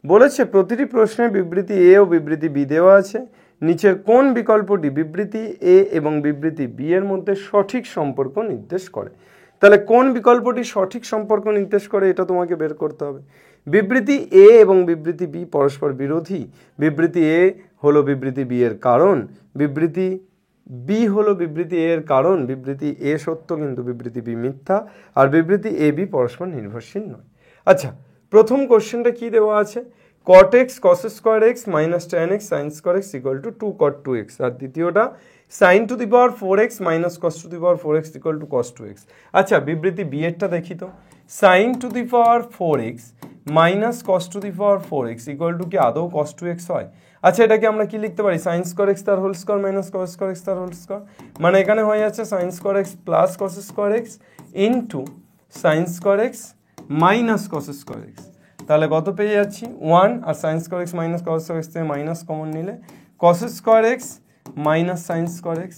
বলেছে প্রতিটি প্রশ্নের বিবৃতি এ ও বিবৃতি বি দেওয়া আছে, নিচের কোন বিকল্পটি বিবৃতি এ এবং বিবৃতি বি এর মধ্যে সঠিক সম্পর্ক নির্দেশ করে? তাহলে কোন বিকল্পটি সঠিক সম্পর্ক নির্দেশ করে এটা তোমাকে বের করতে হবে। বিবৃতি এ এবং বিবৃতি বি পরস্পর বিরোধী। বিবৃতি এ হলো বিবৃতি বি এর কারণ, বিবৃতি বি হলো বিবৃতি এ এর কারণ। বিবৃতি এ সত্য কিন্তু বিবৃতি বি মিথ্যা, আর বিবৃতি এ বি পরস্পর নির্ভরশীল নয়। আচ্ছা, প্রথম কোশ্চেনটা কি দেওয়া আছে? cot x cos square x minus tan x sin square x equal to 2 cot 2x, আর দ্বিতীয়টা sin to the power 4x minus cos to the power 4x equal to cos 2x। আচ্ছা, বিবৃতি বি এরটা দেখি তো। sin to the power 4x minus cos to the power 4x equal to কি আদৌ cos 2x হয়? আচ্ছা, এটাকে আমরা কি লিখতে পারি? sin square x তার whole square minus cos square x তার হোল স্কয়ার, মানে এখানে হয়ে যাচ্ছে sin square x plus cos square x into sin square x minus cos square x। তাহলে কত পেয়ে যাচ্ছি? 1, আর sin square x minus cos square x থেকে মাইনাস কমন নিলে cos square x minus sin square x,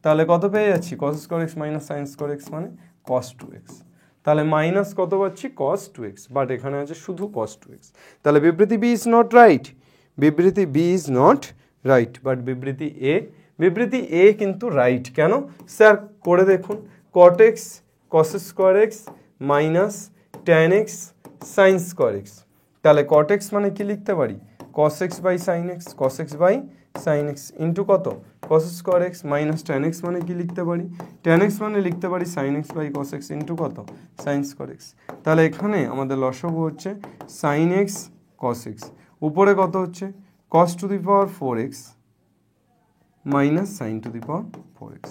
তাহলে কত পেয়ে যাচ্ছি? cos square x minus sin square x মানে cos 2x। তাহলে মাইনাস কত পাচ্ছি? cos 2x, বাট এখানে আছে শুধু cos 2x। তাহলে বিবৃতি বি ইজ নট রাইট, বিবৃতি B is not right, but বিবৃতি এ কিন্তু রাইট। কেন স্যার? করে দেখুন, cot x cos square x minus tan x sin square x, তাহলে cot x মানে কি লিখতে পারি? cos x by sin x, cos x by sin x into কত? cos square x minus tan x মানে কি লিখতে পারি? tan x মানে লিখতে পারি sin x by cos x into কত? sin square x। তাহলে এখানে আমাদের লসাগু হচ্ছে sin x cos x, উপরে কত হচ্ছে? cos to the power 4x minus sin to the power 4x।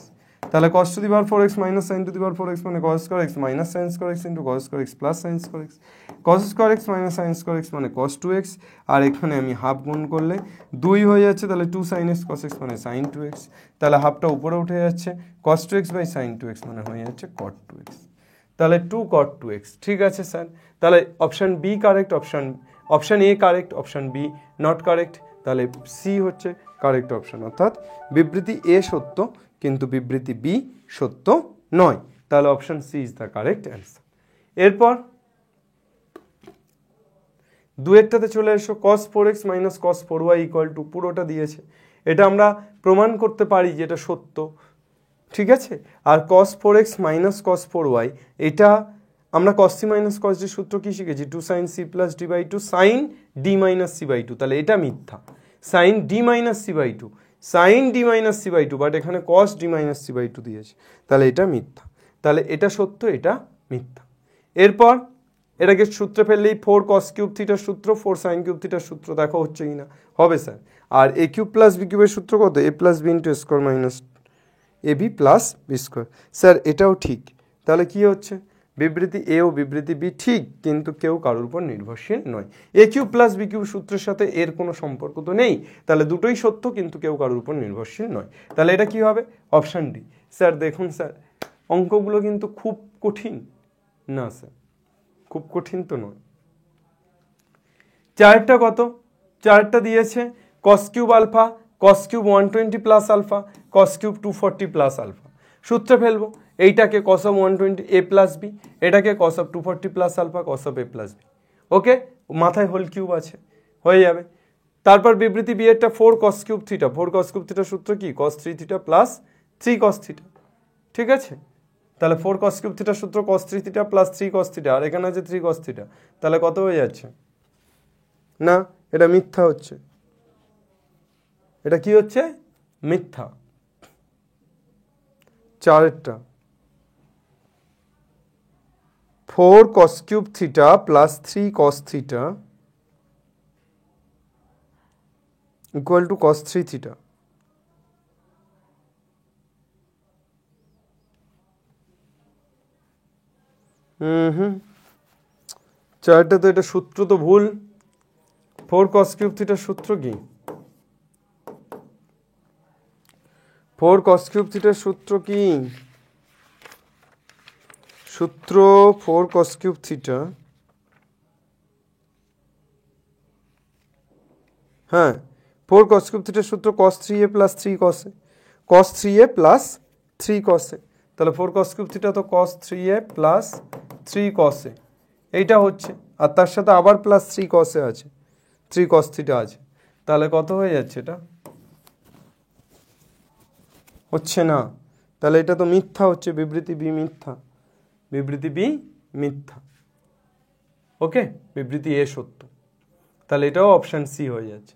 তাহলে cos to the power 4x minus sin to the power 4x মানে cos square x minus sin square x into cos square x plus sin square x। cos square x minus sin square x মানে cos 2x, আর এখানে আমি half গুণ করলে 2 হয়ে যাচ্ছে, তাহলে 2 sin x cos x মানে sin 2x, তাহলে হাফটা উপরে উঠে যাচ্ছে, cos 2x by sin 2x মানে হয়ে যাচ্ছে cot 2x। তাহলে 2 cot 2x। ঠিক আছে স্যার, তাহলে option B correct, option A correct, option B not correct, তাহলে সি হচ্ছে কারেক্ট অপশান, অর্থাৎ বিবৃতি এ সত্য কিন্তু বিবৃতি বি সত্য নয়। তাহলে option C is the correct answer. এরপর দুয়েরটাতে চলে এসো, cos 4x minus cos 4y equal to, পুরোটা দিয়েছে, এটা আমরা প্রমাণ করতে পারি যে এটা সত্য। ঠিক আছে, আর cos 4x minus cos 4y, এটা আমরা cos c minus cos d সূত্র কি শিখেছি? 2 sin c plus d by 2 sin d minus c by 2, তাহলে এটা মিথ্যা। sin d minus c by 2, sin d minus c by 2, but এখানে cos d minus c by 2 দিয়েছে, তাহলে এটা মিথ্যা। তাহলে এটা সত্য, এটা মিথ্যা। এরপর এটাকে সূত্রে ফেললেই 4 cos কিউব থিটার সূত্র, 4 sin কিউব থিটার সূত্র, দেখো হচ্ছে কিনা? হবে স্যার। আর এ কিউব প্লাস বি কিউবের সূত্র কত? A plus B into square minus A B plus B square. Sir এটাও ঠিক, তাহলে কি হচ্ছে? বিবৃতি এ ও বিবৃতি বি ঠিক, কিন্তু কেউ কারোর উপর নির্ভরশীল নয়। এ কিউব প্লাস বি কিউব সূত্রের সাথে এর কোনো সম্পর্ক তো নেই, তাহলে দুটোই সত্য কিন্তু কেউ কারোর উপর নির্ভরশীল নয়। তাহলে এটা কি হবে? Option D. স্যার দেখুন স্যার, অঙ্কগুলো কিন্তু খুব কঠিন না স্যার, খুব কঠিন তো নয়। চারটা কত? চারটা দিয়েছে cos cube alpha, cos cube 120 plus alpha, cos cube 240 plus alpha. সূত্রে ফেলবো, এইটাকে cos of 120 a plus B, এটাকে cos of 240 plus alpha, cos of a plus B. Okay, মাথায় হোল কিউব আছে, হয়ে যাবে। তারপর বিবৃতি বি এরটা 4 cos cube theta, 4 cos cube থিটার সূত্র কি? cos 3 theta plus 3 cos theta. ঠিক আছে, তাহলে 4 cos কিউব থিটার সূত্র cos 3 theta plus 3 cos theta, আর এখানে আছে 3 cos থিটা, তাহলে কত হয়ে যাচ্ছে? না, এটা মিথ্যা হচ্ছে। এটা কি হচ্ছে? মিথ্যা। চারেরটা 4 cos cube theta plus 3 cos theta equal two cos 3 theta. চারটা তো, এটা সূত্র তো ভুল। 4 cos কিউব থিটার সূত্র কি? 4 cos কিউব থিটার সূত্র কি? সূত্র 4 cos কিউব থিটা, হ্যাঁ 4 cos কিউব থিটার সূত্র cos 3a plus 3 cos a, cos 3a plus 3 cos a, তাহলে 4 cos কিউব থিটা তো cos 3a plus 3 cos a, এইটা হচ্ছে, আর তার সাথে আবার প্লাস 3 cos a আছে, 3 cos থিটা আছে, তাহলে কত হয়ে যাচ্ছে? এটা হচ্ছে না, তাহলে এটা তো মিথ্যা হচ্ছে, বিবৃতি বি মিথ্যা। বিবৃতি বি মিথ্যা। ওকে, বিবৃতি এ সত্য, তাহলে এটাও অপশান সি হয়ে যাচ্ছে।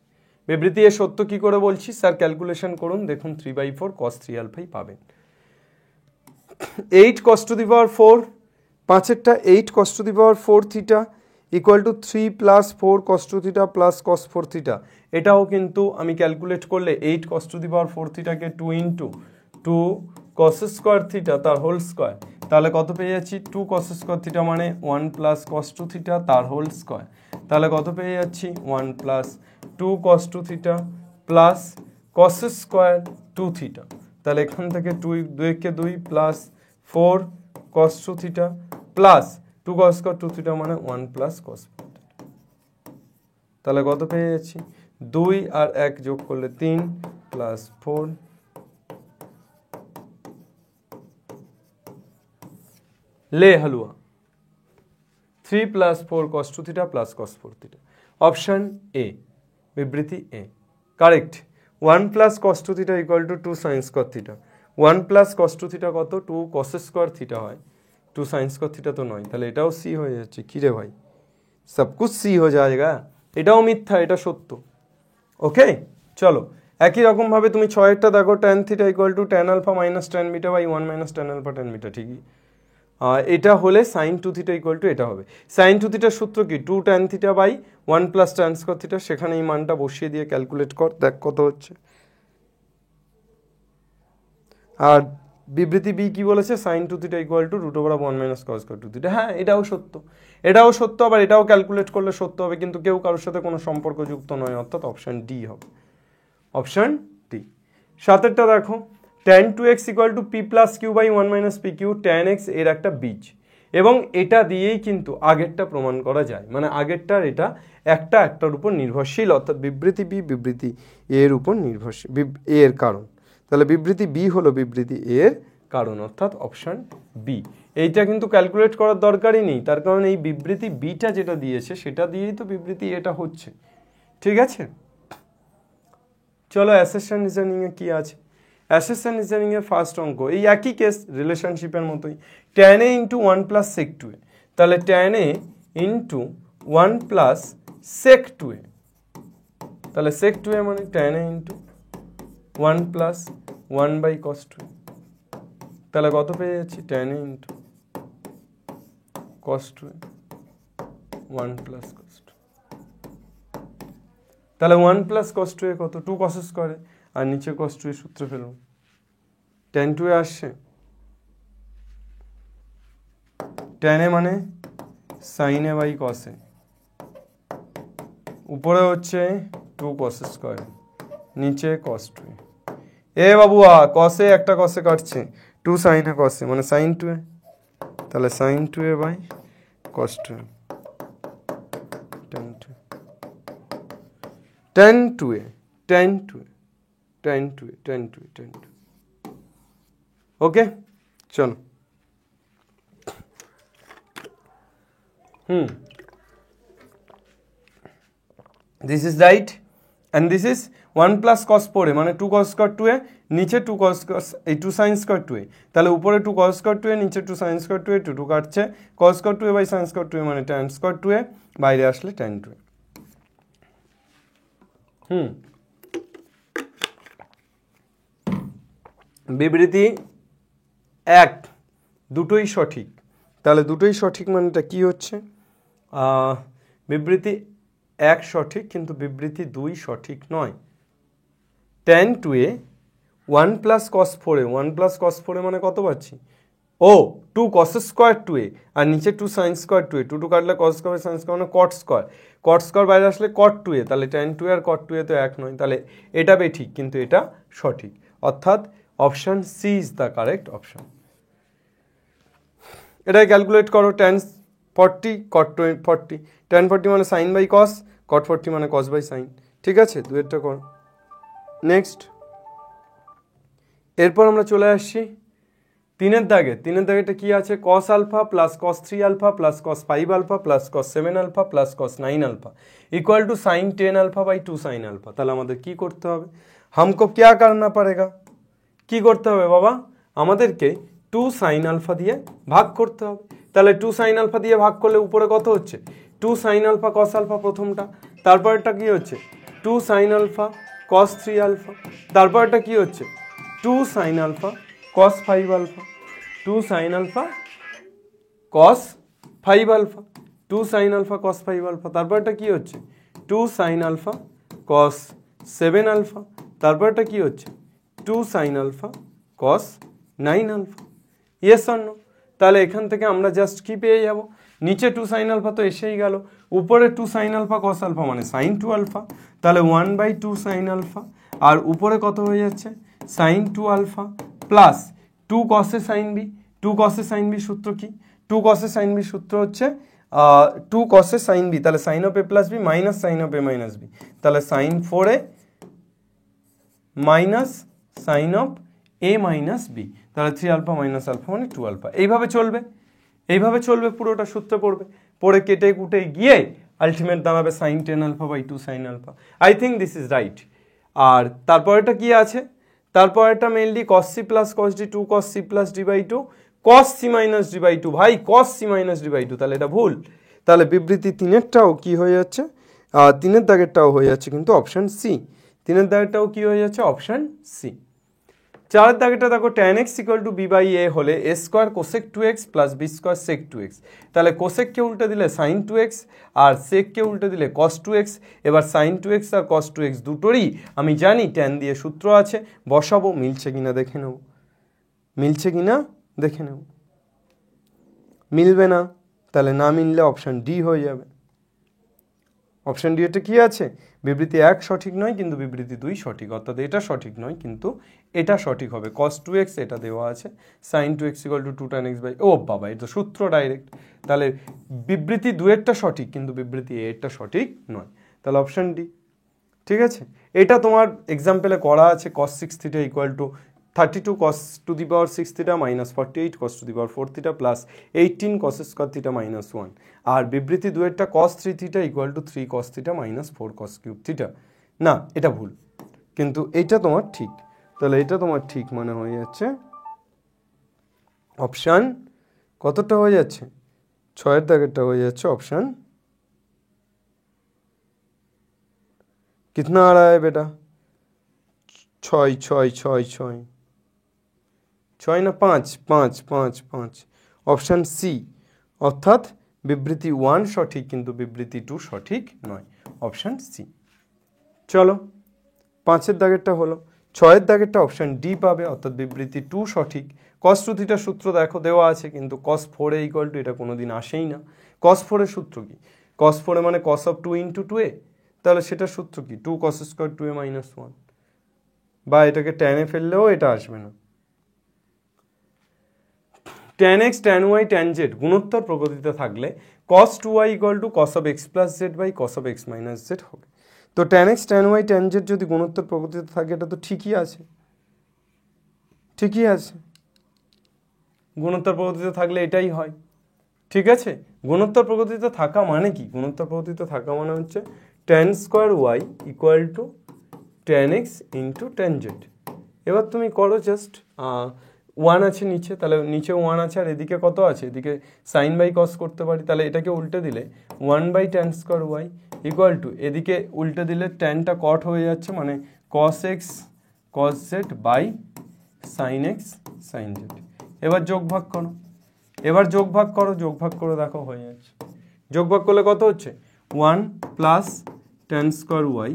বিবৃতি এ সত্য কি করে বলছি স্যার, ক্যালকুলেশন করুন, দেখুন 3/4 cos 3 আলফাই পাবেন। 8 cos to the power 4, 5-এরটা 8 cos to the power 4 theta equal to 3 plus 4 cos 2 theta plus cos 4 theta. এটাও কিন্তু আমি ক্যালকুলেট করলে 8 cos to the power 4 থিটাকে 2 into 2 cos square theta তার হোল স্কোয়ার, তাহলে কত পেয়ে যাচ্ছি 2 cos স্কোয়ার থিটা মানে 1 প্লাস cos 2 থিটা তার হোল স্কোয়ার, তাহলে কত পেয়ে যাচ্ছি 1 plus 2 cos 2 theta plus cos square 2 theta, তাহলে এখান থেকে 2 plus 4 cos 2 theta plus 2 cos square 2 theta মানে 1 প্লাস cos 4 থিটা, তাহলে কত পেয়ে যাচ্ছি 2 আর 1 যোগ করলে 3 প্লাস 4 ले हलवा 3 plus 4 cos 2 theta plus cos 4 theta. Option A विबृति A correct. 1 plus cos 2 theta equal to 2 sin square theta. 1 plus cos 2 theta कत 2 cos स्क्वायर थीटा है, 2 sin स्क्वायर थीटा तो नয়, তাহলে এটাও সি হয়ে যাচ্ছে। কি রে ভাই, सब कुछ सी हो जाएगा। এটাও মিথ্যা, এটা সত্য। ওকে চলো, একই রকম ভাবে তুমি 6-এরটা দেখো tan theta equal to tan alpha minus tan beta by 1 minus tan alpha tan beta, ঠিকই। এটা হলে sin 2 থিটা ইকুয়াল টু এটা হবে। sin 2 থিটার সূত্র কি 2 tan theta by 1 plus tan square theta, সেখানে এই মানটা বসিয়ে দিয়ে ক্যালকুলেট কর, দেখ কত হচ্ছে। আর বিবৃতি বি কি বলেছে sin 2 theta equal to root over 1 minus cos square 2 theta. হ্যাঁ এটাও সত্য, এটাও সত্য, আবার এটাও ক্যালকুলেট করলে সত্য হবে, কিন্তু কেউ কারোর সাথে কোনো সম্পর্ক যুক্ত নয়, অর্থাৎ অপশন ডি হবে। Option D. 7-এরটা দেখো tan 2x equal to P plus Q by 1 minus P Q, tan x এর একটা বীজ, এবং এটা দিয়েই কিন্তু আগেরটা প্রমাণ করা যায়, মানে আগেরটার এটা একটার উপর নির্ভরশীল, অর্থাৎ বিবৃতি বি বিবৃতি এর উপর নির্ভরশীল, এর কারণ, তাহলে বিবৃতি বি হলো বিবৃতি এর কারণ, অর্থাৎ অপশন বি। এইটা কিন্তু ক্যালকুলেট করার দরকারই নেই, তার কারণ এই বিবৃতি বিটা যেটা দিয়েছে সেটা দিয়েই তো বিবৃতি এটা হচ্ছে, ঠিক আছে। চলো অ্যাসেশন রিজনিং এ কি আছে। অ্যাসেশন রিজনিং এর ফার্স্ট অঙ্ক এই একই কেস, রিলেশনশিপের মতোই, tan a into 1 plus sec 2a, তাহলে tan a into 1 plus sec 2a, তাহলে sec 2a মানে tan a into 1 plus 1 by cos 2a, তাহলে কত পেয়ে যাচ্ছি tan a into cos 2a 1 plus cos 2, তাহলে 1 প্লাস cos 2a কত 2 cos স্কয়ারে, আর নিচে cos 2 এর সূত্র ফেলুন, tan 2a আসছে, tan a মানে sin a by cos a, উপরে হচ্ছে 2 cos স্কয়ার, নিচে cos 2a। এ বাবুয়া cos a একটা cos a কাটছে, 2 sin a cos a মানে sin 2a, তাহলে sin 2a by cos 2a, tan 2a tan 2a tan 2a tan 2a tan 2a tan 2a। Okay चलो, this is right and this is 1 plus cos 4a মানে 2 cos square 2a, নিচে 2 cos এই 2 sin square 2a, তাহলে উপরে 2 cos square 2a, নিচে 2 sin square 2a, 2 কাটছে, cos square 2a by sin square 2a মানে tan square 2a, বাইরে আসলে tan 2a। বিবৃতি এক দুটোই সঠিক, তাহলে দুটোই সঠিক মানেটা কি হচ্ছে, বিবৃতি এক সঠিক কিন্তু বিবৃতি দুই সঠিক নয়। tan 2a 1 plus cos 4a, 1 plus cos 4a মানে কত পাচ্ছি, ও 2 cos স্কয়ার 2a, আর নিচে 2 sin স্কয়ার 2a, 2 কাটলে cos স্কয়ার sin স্কয়ার মানে cot স্কয়ার, cot স্কয়ার বাইরে আসলে cot 2a, তাহলে tan 2a আর cot 2a তো এক নয়, তাহলে এটা বেঠিক কিন্তু এটা সঠিক, অর্থাৎ option C is the correct option. এটাই ক্যালকুলেট করো, tan 40 cot 40, tan 40 মানে sin বাই cos, cot 40 মানে cos বাই sin, ঠিক আছে, দুইটা করো। নেক্সট এরপর আমরা চলে আসছি তিনের দাগে। তিনের দাগেটা কি আছে, cos alpha plus cos 3 alpha plus cos 5 alpha plus cos 7 alpha plus cos 9 alpha equal to sin 10 alpha by 2 sin alpha. তাহলে আমাদের কি করতে হবে, हमको क्या करना पड़ेगा, কি করতে হবে বাবা, আমাদেরকে টু সাইন আলফা দিয়ে ভাগ করতে হবে। তাহলে টু সাইন আলফা দিয়ে ভাগ করলে উপরে কত হচ্ছে, two sine alpha cos alpha প্রথমটা, তারপরটা কি হচ্ছে two sine alpha cos three alpha, তারপরটা কি হচ্ছে two sine alpha cos five alpha, two sine alpha cos five alpha, two sine alpha cos five alpha, তারপরটা কি হচ্ছে two sine alpha cos seven alpha, তারপরটা কি হচ্ছে two sine alpha cos nine alpha. Yes or no? তাহলে এখান থেকে আমরা জাস্ট কি পেয়ে যাব, নিচে টু সাইন আলফা তো এসেই গেল, উপরে two sine alpha cos alpha মানে সাইন টু আলফা, তাহলে 1/2 সাইন আলফা, আর উপরে কত হয়ে যাচ্ছে sine two alpha plus two cos A sine B. Two cos A sine B সূত্র কি, টু কসে সাইন বি সূত্র হচ্ছে টু কসে সাইন বি, তাহলে sine of A plus B minus sine of A minus B, তাহলে sine 4a minus sine of A minus B, তাহলে 3 alpha minus alpha মানে 2 alpha. এইভাবে চলবে, এইভাবে চলবে, পুরোটা সূত্র পড়বে, পড়ে কেটে কুটে গিয়ে আলটিমেট দাঁড়াবে sine 10 alpha by 2 sine alpha. I think this is right. আর তারপরেটা কি আছে, তারপরেটা mainly cos C plus cos D, two cos C plus D by two cos C minus D by two, ভাই cos C minus D by two, তাহলে এটা ভুল। তাহলে বিবৃতি তিনেরটাও কি হয়ে যাচ্ছে, তিনের দাগেরটাও হয়ে যাচ্ছে কিন্তু অপশান সি, তিনের দাগেরটাও কি হয়ে যাচ্ছে অপশান সি। চারের দাগেরটা দেখো tan x equal to B by A হলে A square cosec two X plus B square sec two X, তাহলে কোসেককে উল্টে দিলে সাইন টু এক্স আর সেককে উল্টে দিলে কস টু এক্স। এবার সাইন টু এক্স আর কস টু এক্স দুটোরই আমি জানি ট্যান দিয়ে সূত্র আছে, বসাবো, মিলছে কিনা দেখে নেব, মিলছে কিনা দেখে নেব, মিলবে না তাহলে না মিললে অপশান ডি হয়ে যাবে। অপশান ডি এটা কি আছে, বিবৃতি 1 সঠিক নয় কিন্তু বিবৃতি 2 সঠিক, অর্থাৎ এটা সঠিক নয় কিন্তু এটা সঠিক হবে। cos 2x এটা দেওয়া আছে, sin 2x = 2 tan x by, ও বাবা এটা সূত্র ডাইরেক্ট, তাহলে বিবৃতি 2 এরটা সঠিক কিন্তু বিবৃতি a এরটা সঠিক নয়, তাহলে অপশান ডি। ঠিক আছে, এটা তোমার এক্সাম্পলে করা আছে cos 6 theta = 32 cos two the power 6 theta minus 48 cos two the power 4 theta plus 18 cos square theta minus 1, আর বিবৃতি 2 এরটা cos 3 theta = 3 cos theta minus 4 cos cube theta. না এটা ভুল কিন্তু এইটা তোমার ঠিক, তাহলে এটা তোমার ঠিক মানে হয়ে যাচ্ছে অপশান কতটা হয়ে যাচ্ছে, 6 এর দাগেরটা হয়ে যাচ্ছে অপশান, कितना आ रहा है बेटा, 6 6 6 6 6 না 5 5 5 5, অপশান সি, অর্থাৎ বিবৃতি 1 সঠিক কিন্তু বিবৃতি 2 সঠিক নয়, অপশান সি। চলো 5 এর দাগেরটা হলো, 6 এর দাগেরটা অপশান ডি পাবে, অর্থাৎ বিবৃতি 2 সঠিক। cos 2 থিটা সূত্র দেখো দেওয়া আছে কিন্তু cos 4a = এটা কোনোদিন আসেই না। cos 4 এর সূত্র কি, cos 4 মানে cos of 2 * 2a, তাহলে সেটা সূত্র কি 2 cos স্কয়ার 2a মাইনাস 1, বা এটাকে tan এ ফেললেও এটা আসবে না। tan x tan y tan z গুণোত্তর প্রকৃতিতে থাকলে cos 2y = cos of x plus z by cos of x minus z হবে। তো tan x tan y tan z যদি গুণোত্তর প্রকৃতিতে থাকে এটা তো ঠিকই আছে, ঠিকই আছে, গুণোত্তর প্রকৃতিতে থাকলে এটাই হয়। ঠিক আছে, গুণোত্তর প্রকৃতিতে থাকা মানে কি, গুণোত্তর প্রকৃতিতে থাকা মানে হচ্ছে tan square y = tan x into tan z। এবার তুমি করো জাস্ট 1 আছে নিচে, তাহলে নিচে 1 আছে আর এদিকে কত আছে, এদিকে সাইন বাই কস করতে পারি, তাহলে এটাকে উল্টে দিলে 1/tan স্কয়ার y = এদিকে উল্টে দিলে ট্যানটা কট হয়ে যাচ্ছে মানে cos x cos z by sin x sin z। এবার যোগ ভাগ করো, এবার যোগ ভাগ করো, যোগ ভাগ করে দেখো হয়ে যাচ্ছে, যোগ ভাগ করলে কত হচ্ছে 1 plus tan square y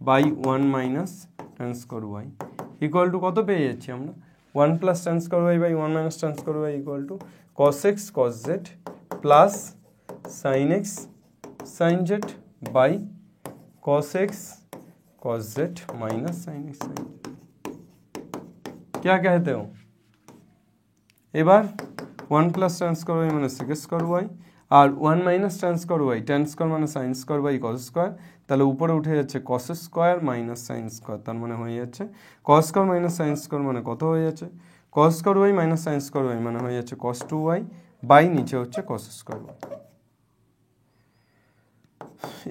by 1 minus tan square y = কত পেয়ে যাচ্ছি আমরা, 1 plus tan square y by 1 minus tan square y = cos x cos z plus sin x sin z by cos x cos z minus sin x sin z। क्या कहते हो, এবার 1 plus tan square y মানে sec square y আর 1 minus tan square y tan square মানে sin square by cos square, তাহলে উপরে উঠে যাচ্ছে cos square minus sin square, তার মানে হয়ে যাচ্ছে cos square minus sin square মানে কত হয়ে যাচ্ছে, cos square y minus sin square y মানে হয়ে যাচ্ছে cos 2y বাই নিচে হচ্ছে cos square y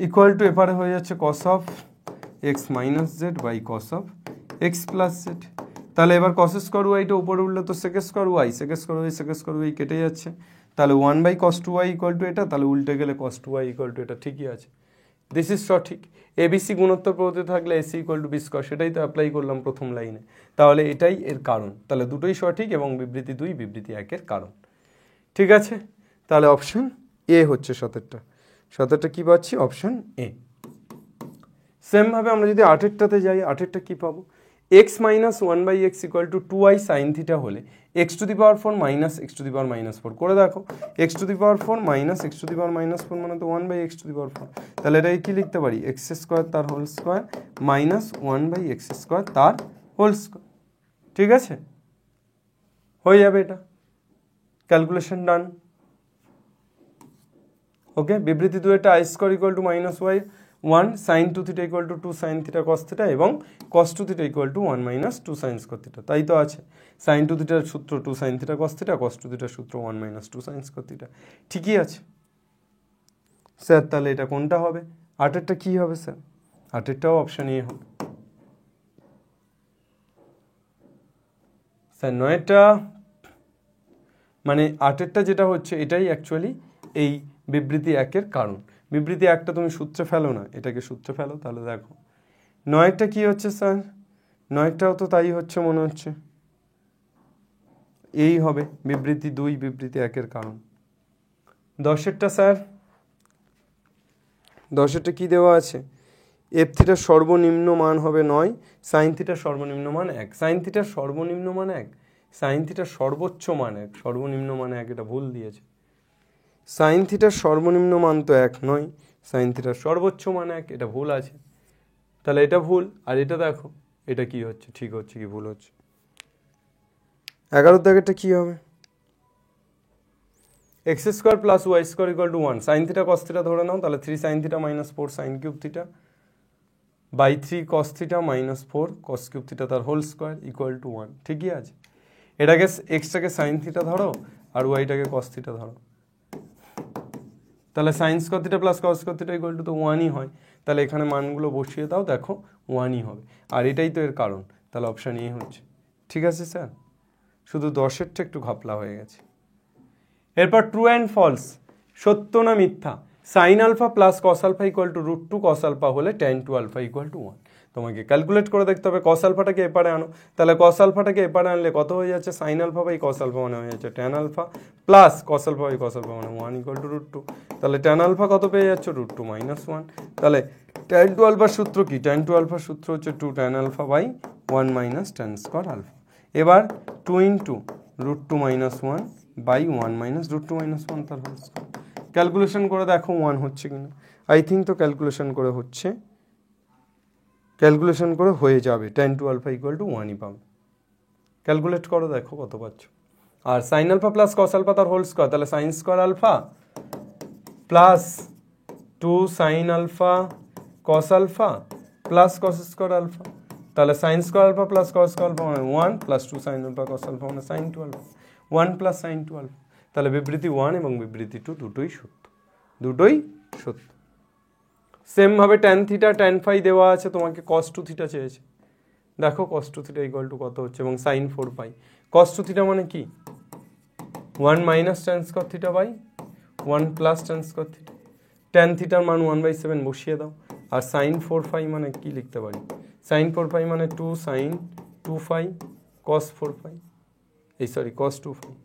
equal to এপারে হয়ে যাচ্ছে cos of x minus z by cos of x plus z। তাহলে এবার কস স্কোয়ার ওয়াইটা উপরে উঠলে তো sec square y, sec square y sec square y কেটে যাচ্ছে, তাহলে 1/cos2y ইকুয়াল টু এটা, তাহলে উল্টে গেলে cos2y ইকুয়াল টু এটা, ঠিকই আছে। দিস ইজ সঠিক। এবিসি গুণোত্তর পদ্ধতি থাকলে AC equal to B square, সেটাই তো অ্যাপ্লাই করলাম প্রথম লাইনে, তাহলে এটাই এর কারণ। তাহলে দুটোই সঠিক এবং বিবৃতি 2 বিবৃতি 1-এর কারণ। ঠিক আছে, তাহলে অপশন এ হচ্ছে 17টা। 17টা কি পাচ্ছি? Option A. সেমভাবে আমরা যদি 8-এরটাতে যাই, 8-এরটা কি পাবো? x minus 1/x equal to 2y sine theta হলে x⁴ মাইনাস x⁻⁴ করে দেখো। x⁴ মাইনাস x⁻⁴ মানে তো 1/x⁴, তাহলে এটাকে কি লিখতে পারি? x² তার হোল স্কোয়ার মাইনাস 1/x² তার হোল স্কোয়ার। ঠিক আছে, হয়ে যাবে এটা, ক্যালকুলেশন ডান। ওকে, বিবৃতি 2 এটা i² equal to minus y 1 sin 2 theta equal to 2 sin theta cos theta এবং cos 2 theta equal to 1 minus 2 sin cos theta, তাই তো আছে। sin 2 থিটার সূত্র 2 sin theta cos theta, cos 2 থিটার সূত্র 1 মাইনাস 2 sin cos থিটা, ঠিকই আছে স্যার। তাহলে এটা কোনটা হবে? 8-এরটা কি হবে স্যার? 8-এরটাও অপশন এ হবে স্যার। 9-এরটা মানে 8-এরটা যেটা হচ্ছে এটাই অ্যাকচুয়ালি এই বিবৃতি 1-এর কারণ। বিবৃতি 1টা তুমি সূত্রে ফেলো না, এটাকে সূত্রে ফেলো, তাহলে দেখো 9-এরটা কি হচ্ছে স্যার? 9-এরটাও তো তাই হচ্ছে মনে হচ্ছে, এই হবে বিবৃতি 2 বিবৃতি 1-এর কারণ। 10-এরটা স্যার, 10-এরটা কি দেওয়া আছে? এফ থিটার সর্বনিম্ন মান হবে 9, সাইন থিটার সর্বনিম্ন মান 1। সাইন থিটার সর্বনিম্ন মান 1, সাইন থিটার সর্বোচ্চ মান 1, সর্বনিম্ন মান 1, এটা ভুল দিয়েছে। সাইন থিটার সর্বনিম্ন মান তো 1 নয়, সাইন থিটার সর্বোচ্চ মান 1, এটা ভুল আছে, তাহলে এটা ভুল। আর এটা দেখো এটা কি হচ্ছে, ঠিক হচ্ছে কি ভুল হচ্ছে? 11 দাগেরটা কি হবে? x² plus y² equal to 1 sine theta cos theta ধরে নাও, তাহলে 3 sin theta minus 4 sin cube theta by 3 cos theta minus 4 cos cube theta তার হোল স্কোয়ার ইকুয়াল টু 1, ঠিকই আছে। এটাকে এক্সটাকে সাইন থিটা ধরো আর ওয়াইটাকে cos থিটা ধরো, তাহলে sine square theta plus cos square theta equal two তো 1ই হয়, তাহলে এখানে মানগুলো বসিয়ে দাও, দেখো 1ই হবে। আর এটাই তো এর কারণ, তাহলে অপশান এ হচ্ছে। ঠিক আছে স্যার, শুধু 10-এরটা একটু ঘাপলা হয়ে গেছে। এরপর ট্রু অ্যান্ড ফলস, সত্য না মিথ্যা? Sine alpha plus cos alpha equal to √2 cos alpha হলে tan 2 আলফা ইকুয়াল টু 1। তোমাকে ক্যালকুলেট করে দেখতে হবে। কস আলফাটাকে এপারে আনো, তাহলে কস আলফাটাকে এপারে আনলে কত হয়ে যাচ্ছে? Sine alpha by cos alpha মানে হয়ে যাচ্ছে tan alpha plus cos alpha by cos alpha মানে 1 ইকুয়াল টু √2। তাহলে tan আলফা কত পেয়ে যাচ্ছে? √2 মাইনাস 1। তাহলে tan 2 আলফার সূত্র কি? tan 2 আলফার সূত্র হচ্ছে 2 tan alpha by 1 minus tan square alpha. এবার 2 into √2 minus 1 by 1 minus √2 minus 1 তার হোল স্কোয়ার। ক্যালকুলেশন করে দেখো 1 হচ্ছে কিনা। আই থিঙ্ক তো ক্যালকুলেশন করে হচ্ছে, ক্যালকুলেশন করে হয়ে যাবে, tan 2 আলফা ইকুয়াল টু 1ই পাবে। ক্যালকুলেট করো, দেখো কত পাচ্ছ। আর sine alpha plus cos alpha তার হোল স্কোয়ার, তাহলে sine square alpha plus 2 sine alpha cos alpha plus cos square alpha, তাহলে sine square alpha plus cos square alpha মানে 1 plus 2 sine alpha cos alpha মানে sine 2 alpha, 1 plus sine 2 alpha. তাহলে বিবৃতি 1 এবং বিবৃতি 2 দুটোই সত্য, দুটোই সত্য। সেমভাবে ট্যান থিটা ট্যান ফাই দেওয়া আছে, তোমাকে cos 2 থিটা চেয়েছে। দেখো cos 2 থিটা ইকুয়াল টু কত হচ্ছে, এবং সাইন 4 পাই। cos 2 থিটা মানে কি? 1 minus tan square theta by 1 plus tan square theta. Tan থিটার মান 1/7 বসিয়ে দাও। আর সাইন 4 ফাই মানে কি লিখতে পারি? সাইন 4 ফাই মানে 2 সাইন 2 ফাই cos 4 ফাই, এই সরি cos 2 ফাই।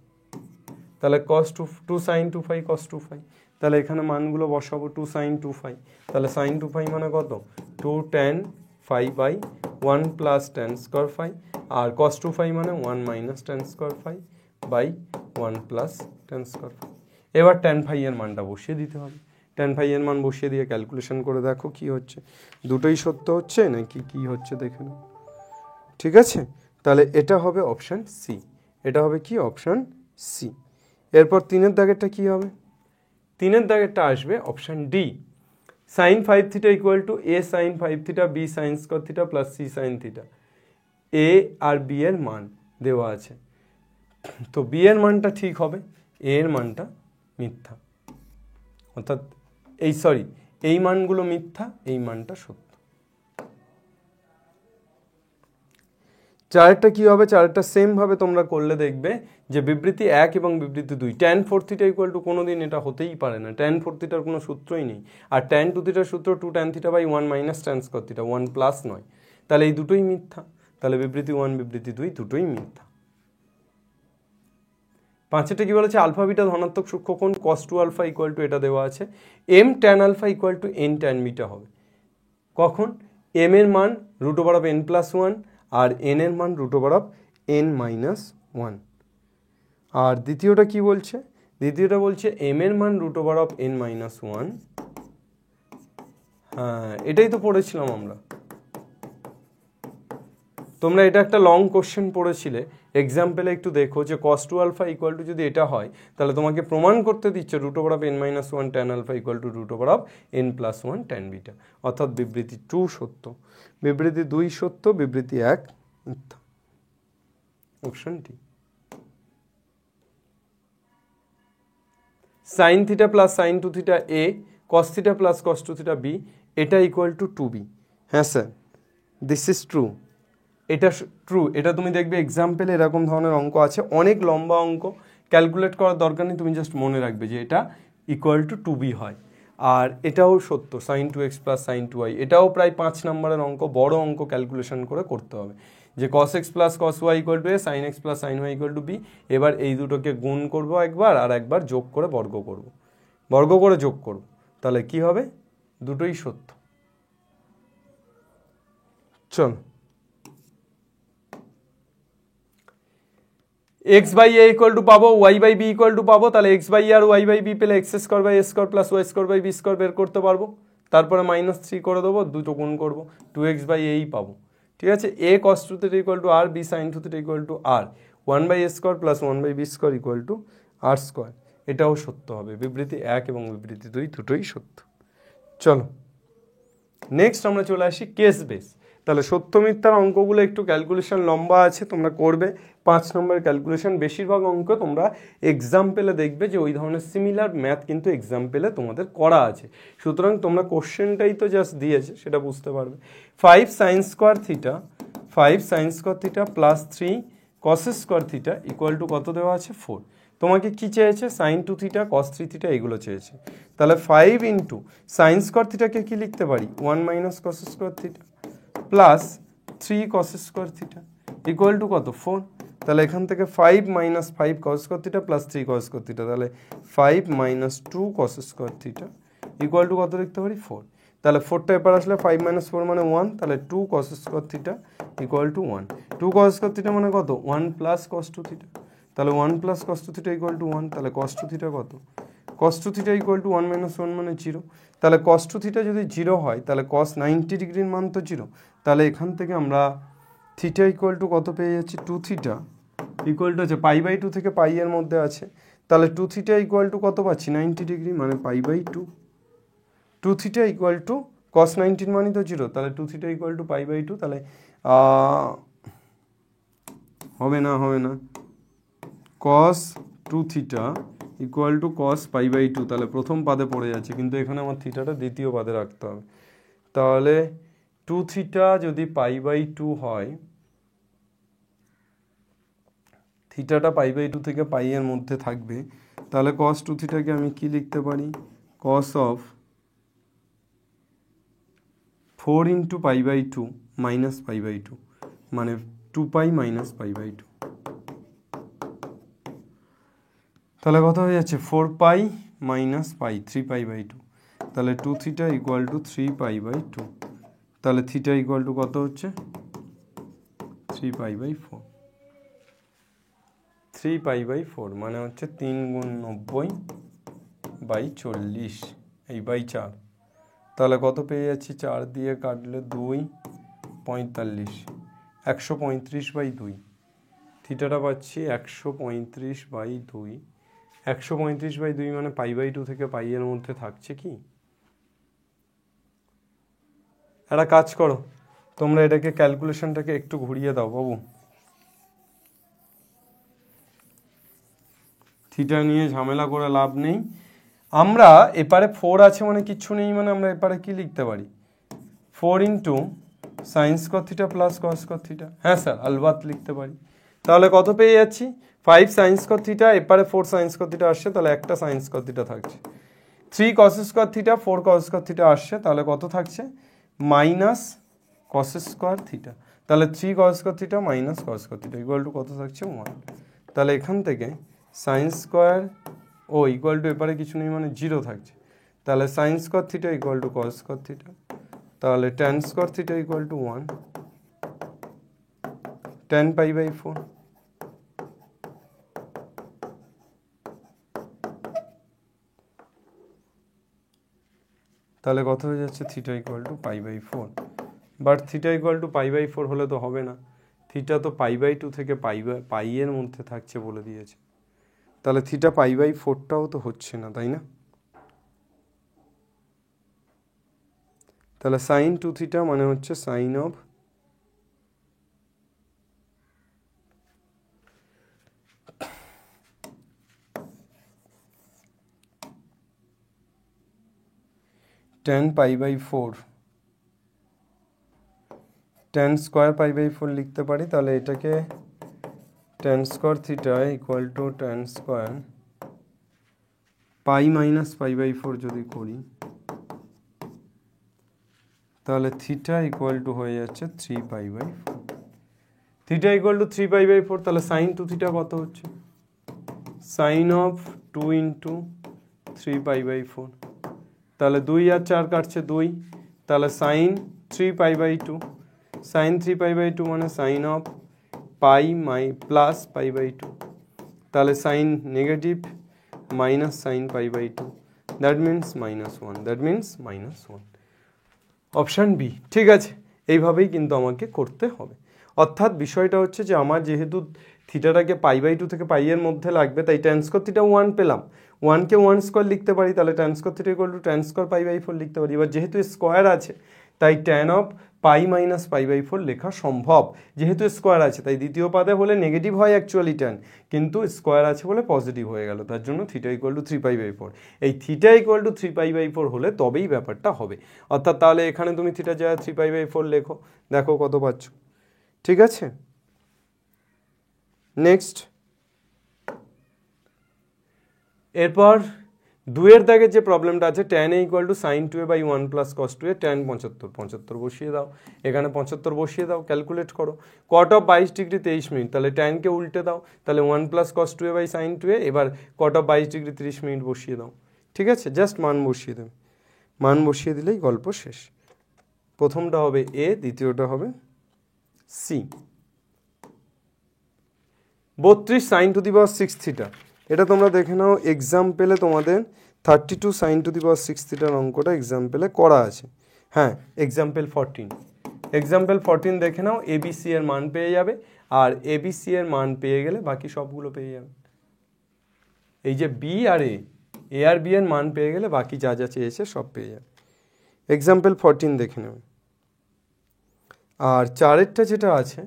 তাহলে cos 2 sine 2 phi cos 2 phi, তাহলে এখানে মানগুলো বসাবো। 2 সাইন 2 ফাই, তাহলে সাইন 2 ফাই মানে কত? 2 tan phi by 1 plus tan square phi, আর cos 2 ফাই মানে 1 minus tan square phi by 1 plus tan square phi. এবার ট্যান ফাই এর মানটা বসিয়ে দিতে হবে। ট্যান ফাই এর মান বসিয়ে দিয়ে ক্যালকুলেশন করে দেখো কি হচ্ছে, দুটোই সত্য হচ্ছে নাকি কি হচ্ছে দেখে নাও। ঠিক আছে, তাহলে এটা হবে অপশান সি, এটা হবে কি? Option C. এরপর 3-এর দাগেরটা কি হবে? 3-এর দাগেরটা আসবে option D, sine 5 theta equal to A sine 5 theta B sine square theta plus C sine theta. A আর বি এর মান দেওয়া আছে, তো বি এর মানটা ঠিক হবে, এ এর মানটা মিথ্যা, অর্থাৎ এই মানগুলো মিথ্যা, এই মানটা সত্য। চারেরটা কি হবে, চারেরটা সেম ভাবে তোমরা করলে দেখবে যে বিবৃতি 1 এবং বিবৃতি 2 tan 4 থিটা ইকুয়াল টু কোনোদিন এটা হতেই পারে না, tan 4 থিটার কোনো সূত্রই নেই। আর tan 2 থিটার সূত্র 2 tan theta by 1 minus tan square theta, 1 plus নয়। তাহলে এই দুটোই মিথ্যা, তাহলে বিবৃতি 1 বিবৃতি 2 দুটোই মিথ্যা। পাঁচেরটা কি বলেছে, আলফা বিটা ধনাত্মক সূক্ষ্মকোণ cos 2 আলফা ইকুয়াল টু এটা দেওয়া আছে m tan alpha equal to n tan beta হবে। কখন? m এর মান root over of n plus 1 আর n এর মান root over of n minus 1। আর দ্বিতীয়টা কি বলছে, দ্বিতীয়টা বলছে m এর মান root over of n minus 1। হ্যাঁ, এটাই তো পড়েছিলাম আমরা। তোমরা এটা একটা লং কোশ্চেন পড়েছিলে, এক্সাম্পলে একটু দেখো যে cos 2 আলফা ইকুয়াল টু যদি এটা হয় তাহলে তোমাকে প্রমাণ করতে দিচ্ছে root over of n minus 1 tan alpha equal to root over of n plus 1 tan beta, অর্থাৎ বিবৃতি 2 সত্য, বিবৃতি 2 সত্য, বিবৃতি 1 মিথ্যা। Option D. Sine theta plus sine 2 theta A cos theta plus cos 2 theta B এটা ইকুয়াল টু 2b। হ্যাঁ sir, this is true, এটা ট্রু। এটা তুমি দেখবে এক্সাম্পলে এরকম ধরনের অঙ্ক আছে, অনেক লম্বা অঙ্ক, ক্যালকুলেট করার দরকার নেই, তুমি জাস্ট মনে রাখবে যে এটা ইকুয়াল টু 2b হয়। আর এটাও সত্য, sign 2x plus sign 2y, এটাও প্রায় 5 নম্বরের অঙ্ক, বড় অঙ্ক ক্যালকুলেশন করে করতে হবে যে cos x plus cos y equal to a, sine x plus sine y equal to b। এবার এই দুটোকে গুণ করব একবার, আর একবার যোগ করে বর্গ করব, বর্গ করে যোগ করব, তাহলে কি হবে, দুটোই সত্য। চল, x by A equal to পাবো, y by B equal to পাবো, তাহলে x বাই আর y বাই বি পেলে X square by A square plus Y square by B square বের করতে পারবো। তারপরে -3 করে দেবো, দুটো গুণ করবো, 2x বাই এই পাবো। ঠিক আছে, a cos 2 theta equal to R, b sin 2 theta equal to R, 1 by A square plus 1 by B square equal to R square, এটাও সত্য হবে। বিবৃতি 1 এবং বিবৃতি 2 দুটোই সত্য। চলো নেক্সট আমরা চলে আসি কেস বেস। তাহলে সত্য মিথ্যার অঙ্কগুলো একটু ক্যালকুলেশন লম্বা আছে, তোমরা করবে 5 নম্বরের ক্যালকুলেশন। বেশিরভাগ অঙ্ক তোমরা এক্সাম্পলে দেখবে যে ওই ধরনের সিমিলার ম্যাথ কিন্তু এক্সাম্পলে তোমাদের করা আছে, সুতরাং তোমরা কোশ্চেনটাই তো জাস্ট দিয়েছে সেটা বুঝতে পারবে। 5 sign square theta, 5 sign square theta plus 3 cos square theta equal to কত দেওয়া আছে, 4। তোমাকে কি চেয়েছে, সাইন 2 থিটা কস 3 থিটা এগুলো চেয়েছে। তাহলে 5 ইন্টু সাইন স্কোয়ার থিটাকে কি লিখতে পারি, 1 minus cos square theta plus 3 cos square theta equal to কত, 4। তাহলে এখান থেকে 5 মাইনাস 5 কস square theta plus 3 cos square theta, তাহলে 5 minus 2 cos square theta equal to কত লিখতে পারি, 4। তাহলে 4টা এবার আসলে 5 মাইনাস 4 মানে 1, তাহলে 2 cos square theta equal to 1। 2 cos square theta মানে কত, 1 প্লাস কস 2 থিটা, তাহলে 1 plus cos 2 theta equal to 1। তাহলে কস 2 থিটা কত, কস 2 থিটা ইকুয়াল টু 1 মাইনাস 1 মানে 0। তাহলে কস 2 থিটা যদি 0 হয় তাহলে কস 90 ডিগ্রির মান তো 0। তাহলে এখান থেকে আমরা থিটা ইকুয়াল টু কত পেয়ে যাচ্ছি, 2 থিটা ইকুয়াল টু আছে পাই বাই 2 থেকে পাই এর মধ্যে আছে, তাহলে 2 থিটা ইকুয়াল টু কত পাচ্ছি, 90 ডিগ্রি, মানে pi by 2। 2 theta equal to cos 90 মানই তো 0, তাহলে 2 theta equal to pi by 2। তাহলে হবে না, হবে না, cos 2 theta equal to cos pi by 2, তাহলে প্রথম পাদে পড়ে যাচ্ছে, কিন্তু এখানে আমার থিটাটা দ্বিতীয় পাদে রাখতে হবে। তাহলে 2 থিটা যদি পাই বাই 2 হয়, থিটাটা পাই বাই 2 থেকে পাই এর মধ্যে থাকবে, তাহলে কস 2 থিটাকে আমি কি লিখতে পারি, cos of 4 into pi by 2 minus pi by 2, মানে 2 পাই মাইনাস পাই বাই 2। তাহলে কত হয়ে যাচ্ছে, 4 পাই মাইনাস পাই, 3 পাই বাই 2। তাহলে 2 theta equal to 3 pi by 2, তাহলে থিটা ইকুয়াল টু কত হচ্ছে, 3 পাই বাই 4। 3 পাই বাই 4 মানে হচ্ছে 3 গুণ 90 বাই 40, এই বাই 4। তাহলে কত পেয়ে যাচ্ছি, 4 দিয়ে কাটলে 2, 45, 135 বাই 2। থিটাটা পাচ্ছি 135 বাই 2, 135 বাই 2 মানে পাই বাই 2 থেকে পাই এর মধ্যে থাকছে কি। একটা কাজ করো, তোমরা এটাকে ক্যালকুলেশনটাকে একটু ঘুরিয়ে দাও বাবু, থিটা নিয়ে ঝামেলা করে লাভ নেই। আমরা এপারে 4 আছে মানে কিচ্ছু নেই, মানে আমরা এপারে কি লিখতে পারি, 4 into sign square theta plus cos square theta. হ্যাঁ স্যার, আলবাত লিখতে পারি। তাহলে কত পেয়ে যাচ্ছি? 5 সাইন স্কোয়ার থিটা, এপারে 4 সাইন স্কোয়ার থিটা আসছে, তাহলে একটা সাইন স্কোয়ার থিটা থাকছে। 3 cos square theta, 4 cos square theta আসছে, তাহলে কত থাকছে? Minus cos square theta. তাহলে 3 cos square theta minus cos square theta equal to কত থাকছে? 1। তাহলে এখান থেকে সাইন স্কোয়ার ও ইকুয়াল টু এপারে কিছু নেই মানে 0 থাকছে। তাহলে sine square theta equal to cos square theta. তাহলে tan square theta equal to 1 tan π/4। তাহলে কত হয়ে যাচ্ছে? Theta equal to π/4। But theta equal to π/4 হলে তো হবে না, থিটা তো π/2 থেকে পাই এর মধ্যে থাকছে বলে দিয়েছে। তাহলে থিটা π/4টাও তো হচ্ছে না, তাই না? তাহলে সাইন 2 থিটা মানে হচ্ছে sine of tan π/4, tan square π/4 লিখতে পারি। তাহলে এটাকে tan square theta equal to tan square pi minus π/4 যদি করি, তাহলে থিটা ইকুয়াল টু হয়ে যাচ্ছে 3π/4। থিটা ইকুয়াল টু 3π/4, তাহলে সাইন 2 থিটা কত হচ্ছে? Sine of 2 into 3π/4। তাহলে 2 আর 4 কাটছে 2, তাহলে সাইন 3π/2। সাইন 3π/2 মানে সাইন অফ পাই প্লাস π/2। তাহলে sine negative minus sine π/2, that means -1, that means -1। Option B ঠিক আছে। এইভাবেই কিন্তু আমাকে করতে হবে। অর্থাৎ বিষয়টা হচ্ছে যে আমার যেহেতু থিটাটাকে π/2 থেকে পাই এর মধ্যে লাগবে, তাই ট্যান স্কোয়ার থিটা 1 পেলাম। 1কে 1 স্কোয়ার লিখতে পারি, তাহলে tan square theta equal to tan square π/4 লিখতে পারি। এবার যেহেতু স্কোয়ার আছে তাই ট্যান অফ পাই মাইনাস π/4 লেখা সম্ভব। যেহেতু স্কোয়ার আছে তাই দ্বিতীয় পাদে হলে নেগেটিভ হয় অ্যাকচুয়ালি ট্যান, কিন্তু স্কোয়ার আছে বলে পজিটিভ হয়ে গেল, তার জন্য থিটা ইকুয়াল টু 3π/4। এই থিটা ইকুয়াল টু 3π/4 হলে তবেই ব্যাপারটা হবে। অর্থাৎ তাহলে এখানে তুমি থিটা যা 3π/4 লেখো, দেখো কত পাচ্ছ। ঠিক আছে, নেক্সট। এরপর 2 দাগের যে প্রবলেমটা আছে, tan a equal to sine 2a/1 plus cos 2a, tan 75 বসিয়ে দাও, এখানে 75 বসিয়ে দাও, ক্যালকুলেট করো। কট অফ 22 ডিগ্রি 23 মিনিট, তাহলে ট্যানকে উল্টে দাও, তাহলে 1 প্লাস কস 2a/sin 2a। এবার কট অফ 22 ডিগ্রি 30 মিনিট বসিয়ে দাও। ঠিক আছে, জাস্ট মান বসিয়ে দেবে, মান বসিয়ে দিলেই গল্প শেষ। প্রথমটা হবে এ, দ্বিতীয়টা হবে C. 32 sine to the power 6 theta, এটা তোমরা দেখে নাও এক্সাম্পেলে তোমাদের 32 সাইন টু দি পাওয়ার 6 থিটার অঙ্কটা এক্সাম্পেলে করা আছে। হ্যাঁ, এক্সাম্পল 14 দেখে নাও, এবিসি এর মান পেয়ে যাবে, আর এবিসি এর মান পেয়ে গেলে বাকি সবগুলো পেয়ে যাবে। এই যে বি আর এ আর বি এর মান পেয়ে গেলে বাকি যা যা চেয়েছে সব পেয়ে যাবে। এক্সাম্পল 14 দেখে নেবে। আর 4এরটা যেটা আছে,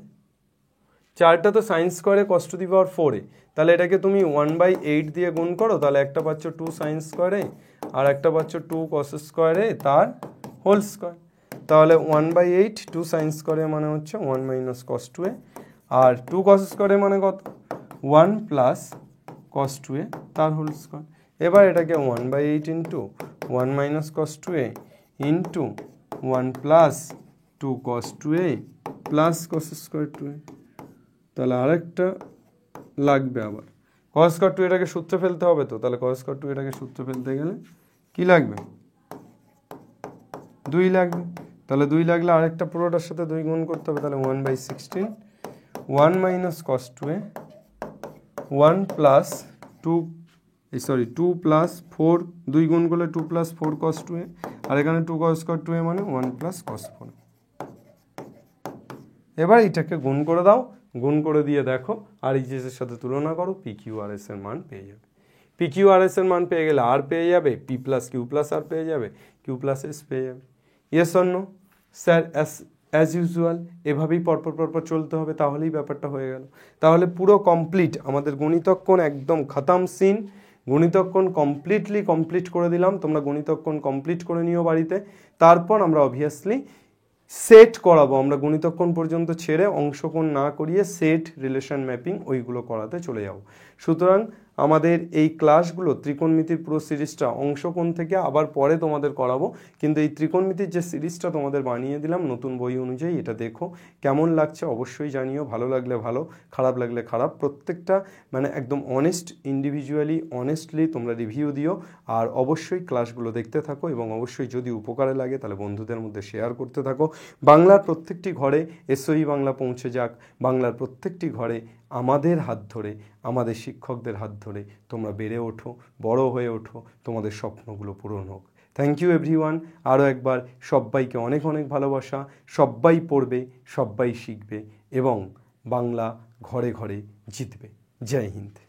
4টা তো সাইন স্কোয়ারে কস টু দি পাওয়ার 4a, তাহলে এটাকে তুমি 1/8 দিয়ে গুণ করো, তাহলে একটা পাচ্ছ 2 সাইন স্কোয়ারে আর একটা পাচ্ছ 2 কস স্কোয়ারে তার হোল স্কোয়ার। তাহলে 1/8 2 সাইন স্কোয়ারে মানে হচ্ছে 1 মাইনাস কস 2a, আর 2 কস স্কোয়ারে মানে কত? 1 প্লাস কস 2a তার হোল স্কোয়ার। এবার এটাকে 1/8 into 1 minus cos 2a into 1 plus 2 কস 2a plus cos square 2a। তাহলে আরেকটা লাগবে আবার, কস স্কয়ার 2 এটাকে সূত্রে ফেলতে হবে, তো তাহলে কস স্কয়ার 2 এটাকে সূত্রে ফেলতে গেলে কি লাগবে? 2 লাগবে। তাহলে 2 লাগলে আরেকটা পুরোটার সাথে 2 গুণ করতে হবে, তাহলে 1/16 1 minus cos 2a 1 plus 2 plus 4, 2 গুণ করলে 2 প্লাস 4 কস 2a, আর এখানে 2 কস স্কয়ার 2a মানে 1 প্লাস কস 4। এবার এটাকে গুণ করে দাও, গুণ করে দিয়ে দেখো আর এইচএসের সাথে তুলনা করো, পি কিউ আর এস এর মান পেয়ে যাবে। পি কিউ আর এস এর মান পেয়ে গেলে আর পেয়ে যাবে, P plus Q plus R পেয়ে যাবে, কিউ প্লাস এস পেয়ে যাবে। Yes or no? Sir as usual এভাবেই পরপর চলতে হবে, তাহলেই ব্যাপারটা হয়ে গেল। তাহলে পুরো কমপ্লিট আমাদের গণিতক্ষণ একদম খতম সিন। গণিতক্ষণ কমপ্লিট করে দিলাম, তোমরা গণিতক্ষণ কমপ্লিট করে নিও বাড়িতে। তারপর আমরা অবভিয়াসলি সেট করাবো আমরা, গণিতক্ষণ পর্যন্ত ছেড়ে অংশকোণ না করিয়ে সেট, রিলেশন ম্যাপিং ওইগুলো করাতে চলে যাব। সুতরাং আমাদের এই ক্লাসগুলো ত্রিকোণমিতির পুরো সিরিজটা অংশকোণ থেকে আবার পরে তোমাদের করাবো, কিন্তু এই ত্রিকোণমিতির যে সিরিজটা তোমাদের বানিয়ে দিলাম নতুন বই অনুযায়ী, এটা দেখো কেমন লাগছে অবশ্যই জানিও, ভালো লাগলে ভালো, খারাপ লাগলে খারাপ, প্রত্যেকটা মানে একদম অনেস্ট, ইন্ডিভিজুয়ালি অনেস্টলি তোমরা রিভিউ দিও। আর অবশ্যই ক্লাসগুলো দেখতে থাকো এবং অবশ্যই যদি উপকারে লাগে তাহলে বন্ধুদের মধ্যে শেয়ার করতে থাকো। বাংলার প্রত্যেকটি ঘরে এসওই বাংলা পৌঁছে যাক, বাংলার প্রত্যেকটি ঘরে আমাদের হাত ধরে, আমাদের শিক্ষকদের হাত ধরে তোমরা বেড়ে ওঠো, বড় হয়ে ওঠো, তোমাদের স্বপ্নগুলো পূরণ হোক। Thank you everyone. আরও একবার সবাইকে অনেক অনেক ভালোবাসা। সবাই পড়বে, সবাই শিখবে এবং বাংলা ঘরে ঘরে জিতবে। জয় হিন্দ।